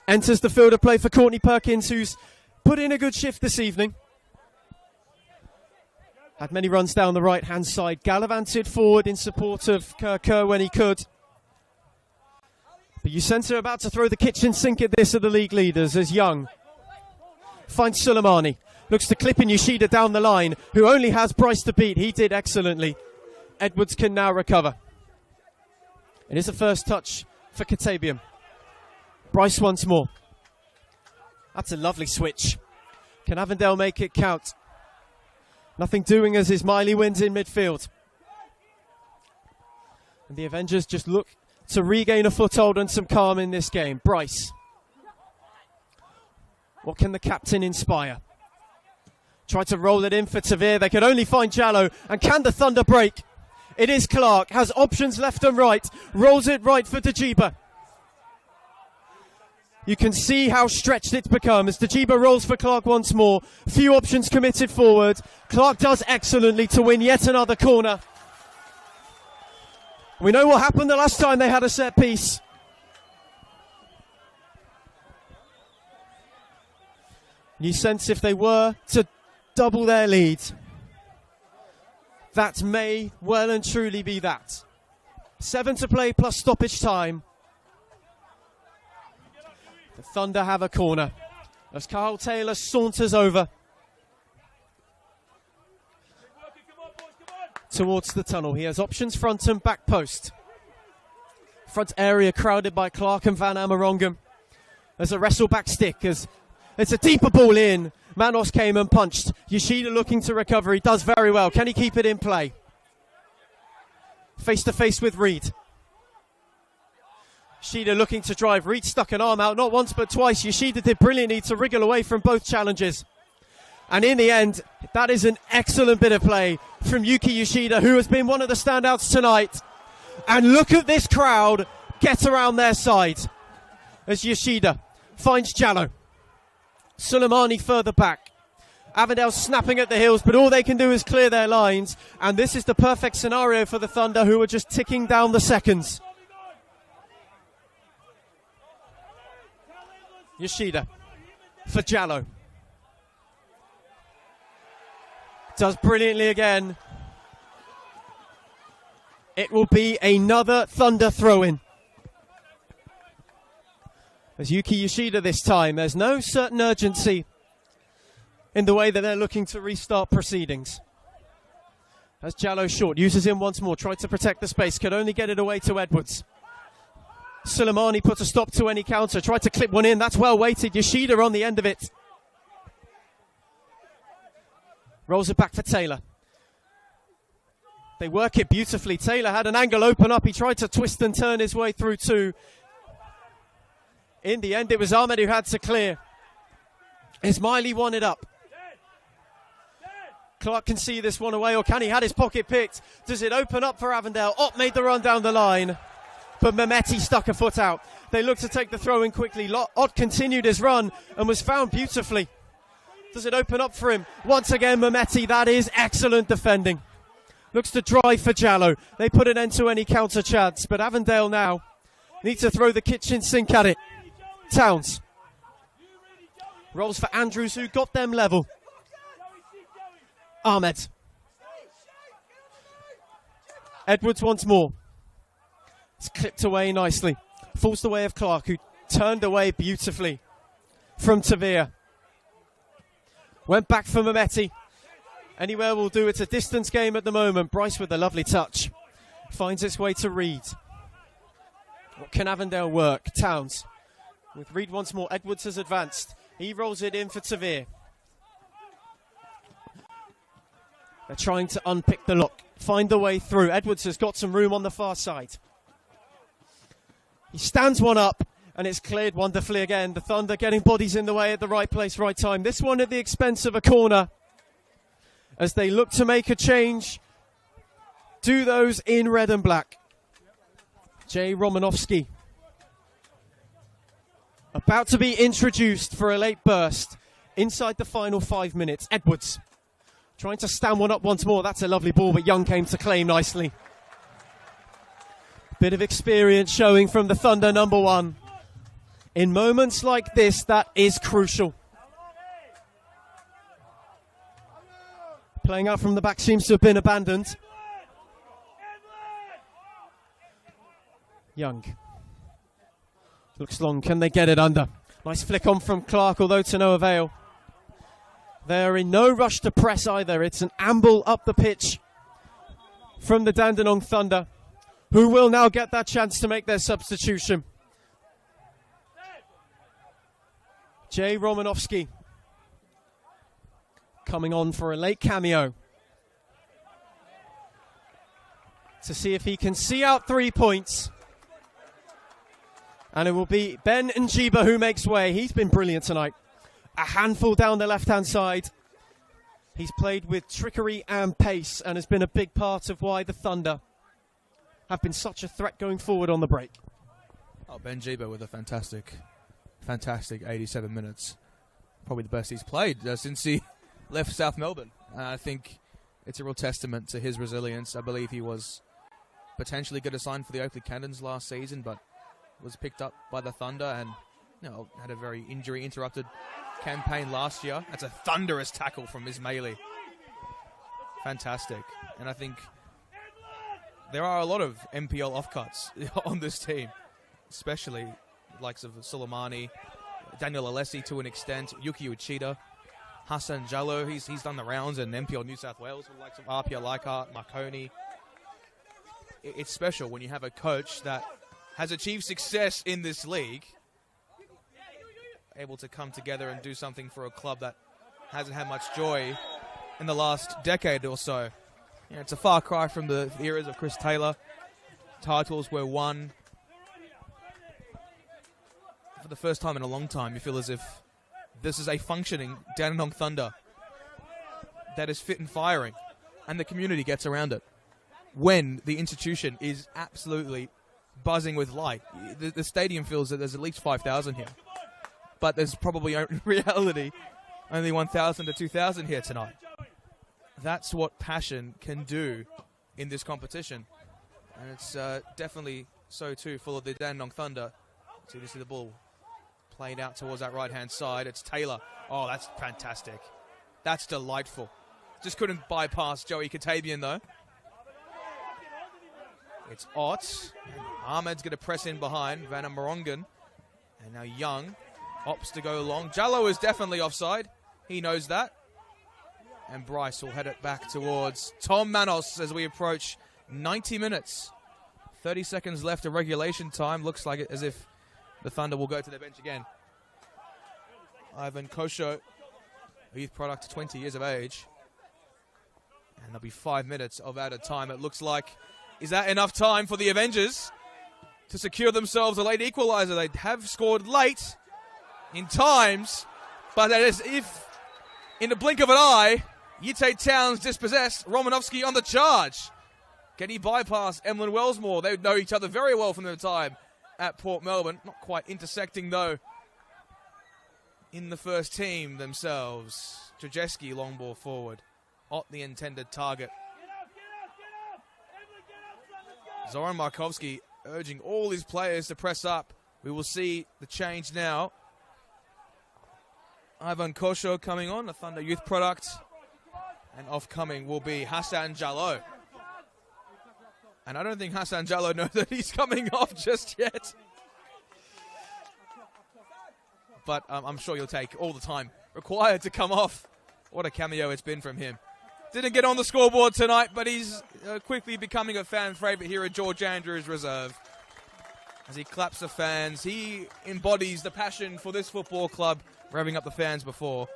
enters the field of play for Courtney Perkins, who's put in a good shift this evening. Had many runs down the right-hand side. Gallivanted forward in support of Kerr when he could. But you sense they're about to throw the kitchen sink at this of the league leaders as Young finds Suleimani. Looks to clip in Yoshida down the line, who only has Bryce to beat. He did excellently. Edwards can now recover. It is a first touch for Katabian. Bryce once more. That's a lovely switch. Can Avondale make it count? Nothing doing as Ismaili wins in midfield. And the Avengers just look to regain a foothold and some calm in this game. Bryce. What can the captain inspire? Try to roll it in for Tavir. They could only find Jallo. And can the Thunder break? It is Clark. Has options left and right. Rolls it right for Dajiba. You can see how stretched it's become as Dajiba rolls for Clark once more. Few options committed forward. Clark does excellently to win yet another corner. We know what happened the last time they had a set piece. You sense if they were to double their lead, that may well and truly be that. 7 to play plus stoppage time. The Thunder have a corner as Carl Taylor saunters over towards the tunnel. He has options front and back post. Front area crowded by Clark and Van Amerongen. There's a wrestle back stick as It's a deeper ball in. Manos came and punched. Yoshida looking to recover. He does very well. Can he keep it in play? Face to face with Reed. Yoshida looking to drive. Reed stuck an arm out, not once but twice. Yoshida did brilliantly to wriggle away from both challenges. And in the end, that is an excellent bit of play from Yuki Yoshida, who has been one of the standouts tonight. And look at this crowd get around their side as Yoshida finds Jallo. Soleimani further back. Avondale snapping at the heels, but all they can do is clear their lines. And this is the perfect scenario for the Thunder, who are just ticking down the seconds. Yoshida for Jallo. Does brilliantly again. It will be another Thunder throw-in. As Yuki Yoshida this time, there's no certain urgency in the way that they're looking to restart proceedings. As Jallo short, uses him once more, tried to protect the space, could only get it away to Edwards. Soleimani put a stop to any counter, tried to clip one in, that's well weighted. Yoshida on the end of it. Rolls it back for Taylor. They work it beautifully. Taylor had an angle open up. He tried to twist and turn his way through two. In the end, it was Ahmed who had to clear. Ismaili won it up. Clark can see this one away, or can he? Had his pocket picked. Does it open up for Avondale? Ott made the run down the line, but Mehmeti stuck a foot out. They looked to take the throw in quickly. Ott continued his run and was found beautifully. Does it open up for him? Once again, Mehmeti, that is excellent defending. Looks to drive for Jallo. They put an end to any counter chance, but Avondale now need to throw the kitchen sink at it. Towns rolls for Andrews, who got them level. Ahmed. Edwards once more. It's clipped away nicely. Falls the way of Clark, who turned away beautifully from Tavia. Went back for Mehmeti. Anywhere will do. It's a distance game at the moment. Bryce with a lovely touch. Finds its way to Reed. What can Avondale work? Towns. With Reed once more, Edwards has advanced. He rolls it in for Tavir. They're trying to unpick the lock, find the way through. Edwards has got some room on the far side. He stands one up, and it's cleared wonderfully again. The Thunder getting bodies in the way at the right place, right time. This one at the expense of a corner, as they look to make a change. Do those in red and black. Jay Romanovsky about to be introduced for a late burst inside the final 5 minutes. Edwards trying to stand one up once more. That's a lovely ball, but Young came to claim nicely. Bit of experience showing from the Thunder number one. In moments like this, that is crucial. Playing out from the back seems to have been abandoned. Young. Looks long. Can they get it under? Nice flick on from Clark, although to no avail. They're in no rush to press either. It's an amble up the pitch from the Dandenong Thunder, who will now get that chance to make their substitution. Jay Romanovsky coming on for a late cameo to see if he can see out 3 points. And it will be Ben Njiba who makes way. He's been brilliant tonight. A handful down the left-hand side. He's played with trickery and pace and has been a big part of why the Thunder have been such a threat going forward on the break. Oh, Ben Njiba with a fantastic 87 minutes. Probably the best he's played since he left South Melbourne. I think it's a real testament to his resilience. I believe he was potentially going to sign for the Oakley Cannons last season, but was picked up by the Thunder and had a very injury-interrupted campaign last year. That's a thunderous tackle from Ismaili. Fantastic. And I think there are a lot of NPL offcuts on this team, especially the likes of Soleimani, Daniel Alessi to an extent, Yuki Yoshida, Hassan Jallo. He's done the rounds in NPL New South Wales with the likes of Arpia Leichhardt, Marconi. It's special when you have a coach that has achieved success in this league able to come together and do something for a club that hasn't had much joy in the last decade or so. You know, it's a far cry from the eras of Chris Taylor. Titles were won. For the first time in a long time, you feel as if this is a functioning Dandenong Thunder that is fit and firing, and the community gets around it when the institution is absolutely buzzing with light. The stadium feels that there's at least 5,000 here, but there's probably in reality only 1,000 to 2,000 here tonight. That's what passion can do in this competition, and it's definitely so too for the Dandenong Thunder. So you see the ball played out towards that right-hand side. It's Taylor. Oh, that's fantastic. That's delightful. Just couldn't bypass Joey Katabian, though. It's Ott. Ahmed's going to press in behind Van Amerongen. And now Young opts to go long. Jallo is definitely offside. He knows that. And Bryce will head it back towards Tom Manos as we approach 90 minutes. 30 seconds left of regulation time. Looks like it as if the Thunder will go to their bench again. Ivan Kosho, a youth product, 20 years of age. And there'll be 5 minutes of added time, it looks like. Is that enough time for the Avengers to secure themselves a late equalizer? They have scored late in times, but that is if, in the blink of an eye, Yite Towns dispossessed, Romanovsky on the charge. Can he bypass Emlyn Wellsmore? They know each other very well from their time at Port Melbourne. Not quite intersecting, though, in the first team themselves. Trajeski, long ball forward. Ott, the intended target. Zoran Markovsky urging all his players to press up. We will see the change now. Ivan Kosho coming on, a Thunder youth product. And off-coming will be Hassan Jallo. And I don't think Hassan Jallo knows that he's coming off just yet. But I'm sure he'll take all the time required to come off. What a cameo it's been from him. Didn't get on the scoreboard tonight, but he's quickly becoming a fan favourite here at George Andrews Reserve. As he claps the fans, he embodies the passion for this football club, revving up the fans before.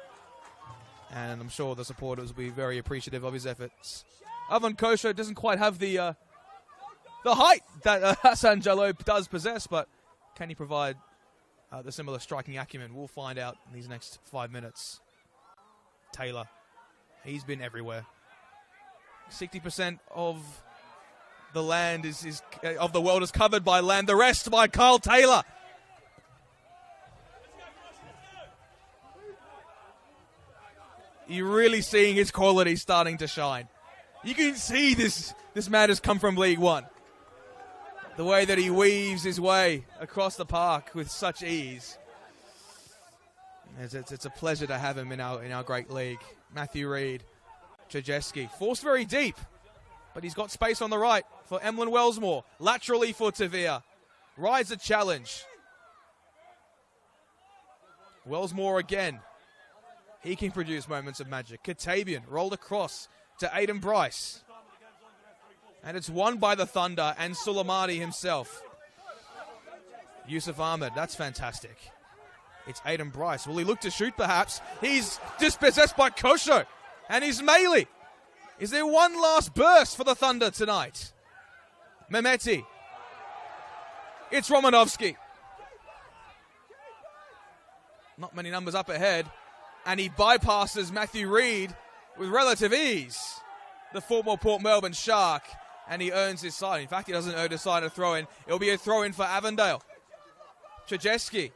And I'm sure the supporters will be very appreciative of his efforts. Ivan Kosho doesn't quite have the height that Hassan Jallo does possess, but can he provide the similar striking acumen? We'll find out in these next 5 minutes. Taylor, he's been everywhere. 60% of the land of the world is covered by land. The rest by Kyle Taylor. You're really seeing his quality starting to shine. You can see this man has come from League One. The way that he weaves his way across the park with such ease. It's a pleasure to have him in our great league. Matthew Reid, Trajeski, forced very deep, but he's got space on the right for Emlyn Wellsmore. Laterally for Tavia. Rides the challenge. Wellsmore again. He can produce moments of magic. Katabian rolled across to Aiden Bryce. And it's won by the Thunder and Suleimani himself. Yusuf Ahmed, that's fantastic. It's Aiden Bryce. Will he look to shoot perhaps? He's dispossessed by Kosho. And he's melee. Is there one last burst for the Thunder tonight? Mehmeti. It's Romanovsky. Not many numbers up ahead. And he bypasses Matthew Reid with relative ease. The former Port Melbourne Shark. And he earns his side. In fact, he doesn't earn a side of throw-in. It'll be a throw-in for Avondale. Trajeski.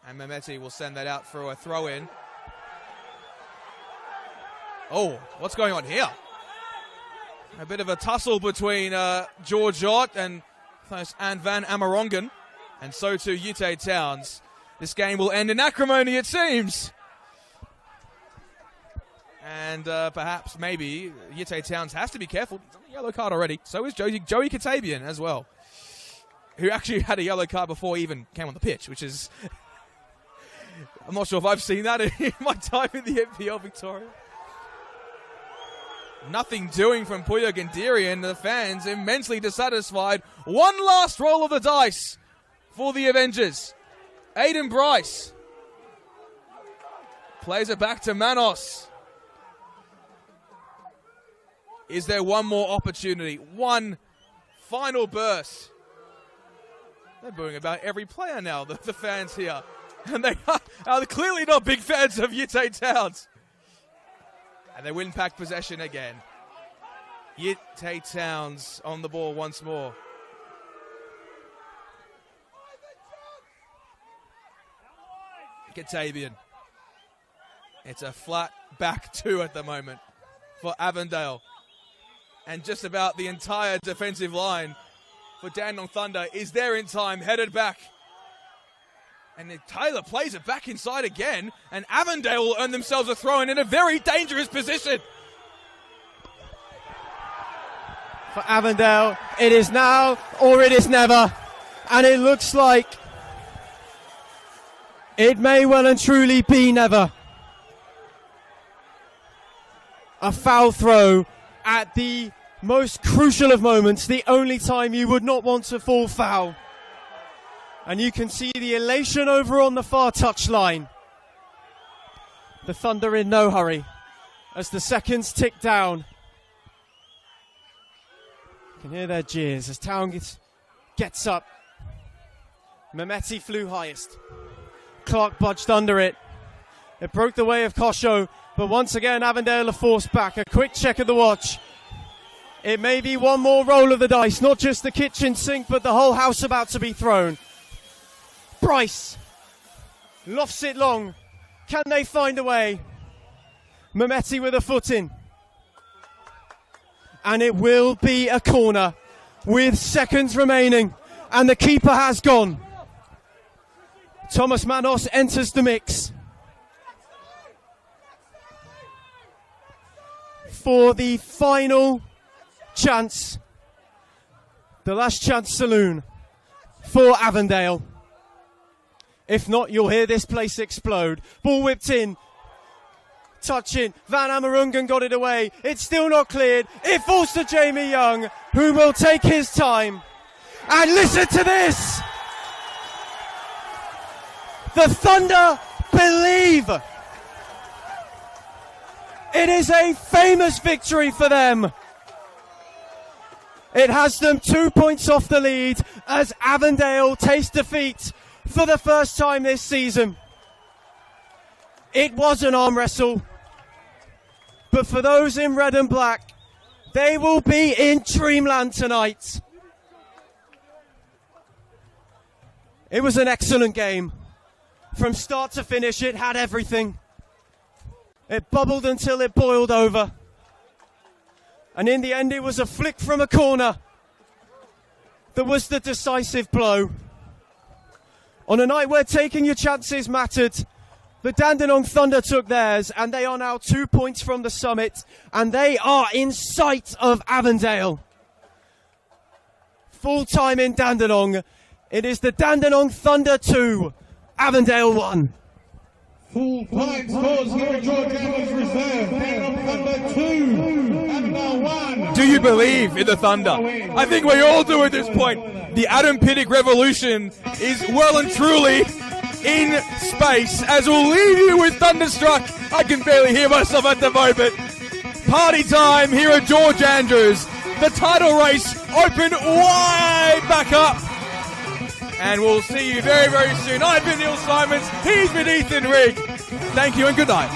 And Mehmeti will send that out for a throw-in. Oh, what's going on here? A bit of a tussle between George Ott and Van Amerongen. And so too Yite Towns. This game will end in acrimony, it seems. And perhaps, maybe, Yite Towns has to be careful. He's on a yellow card already. So is Joey Katabian as well. Who actually had a yellow card before he even came on the pitch, which is... I'm not sure if I've seen that in my time in the NPL Victoria. Nothing doing from Puyo Gandiri, and the fans immensely dissatisfied. One last roll of the dice for the Avengers. Aiden Bryce plays it back to Manos. Is there one more opportunity? One final burst. They're booing about every player now, the fans here. And they are clearly not big fans of Yitte Towns. And they win back possession again. Yitte Towns on the ball once more. Katavian. It's a flat back two at the moment for Avondale. And just about the entire defensive line for Dandenong Thunder is there in time, headed back. And Taylor plays it back inside again, and Avondale will earn themselves a throw-in in a very dangerous position. For Avondale, it is now or it is never. And it looks like it may well and truly be never. A foul throw at the most crucial of moments, the only time you would not want to fall foul. And you can see the elation over on the far touchline. The Thunder in no hurry as the seconds tick down. You can hear their jeers as Town gets up. Mehmeti flew highest. Clark budged under it. It broke the way of Kosho, but once again Avondale are forced back. A quick check of the watch. It may be one more roll of the dice, not just the kitchen sink, but the whole house about to be thrown. Bryce lofts it long. Can they find a way? Mehmeti with a foot in. And it will be a corner with seconds remaining. And the keeper has gone. Thomas Manos enters the mix for the final chance. The last chance saloon for Avondale. If not, you'll hear this place explode. Ball whipped in. Touching. Van Amarungan got it away. It's still not cleared. It falls to Jamie Young, who will take his time. And listen to this. The Thunder believe. It is a famous victory for them. It has them 2 points off the lead as Avondale taste defeat for the first time this season. It was an arm wrestle, but for those in red and black, they will be in dreamland tonight. It was an excellent game. From start to finish, it had everything. It bubbled until it boiled over. And in the end, it was a flick from a corner that was the decisive blow. On a night where taking your chances mattered, the Dandenong Thunder took theirs, and they are now 2 points from the summit, and they are in sight of Avondale. Full time in Dandenong. It is the Dandenong Thunder 2, Avondale 1. Full time scores here at George Adams Reserve. Dandenong Thunder 2, Avondale 1. Do you believe in the Thunder? I think we all do at this point. The Adam Piddick revolution is well and truly in space, as we'll leave you with Thunderstruck. I can barely hear myself at the moment. Party time here at George Andrews. The title race opened wide back up. And we'll see you very, very soon. I've been Neil Simons. He's been Ethan Rigg. Thank you and good night.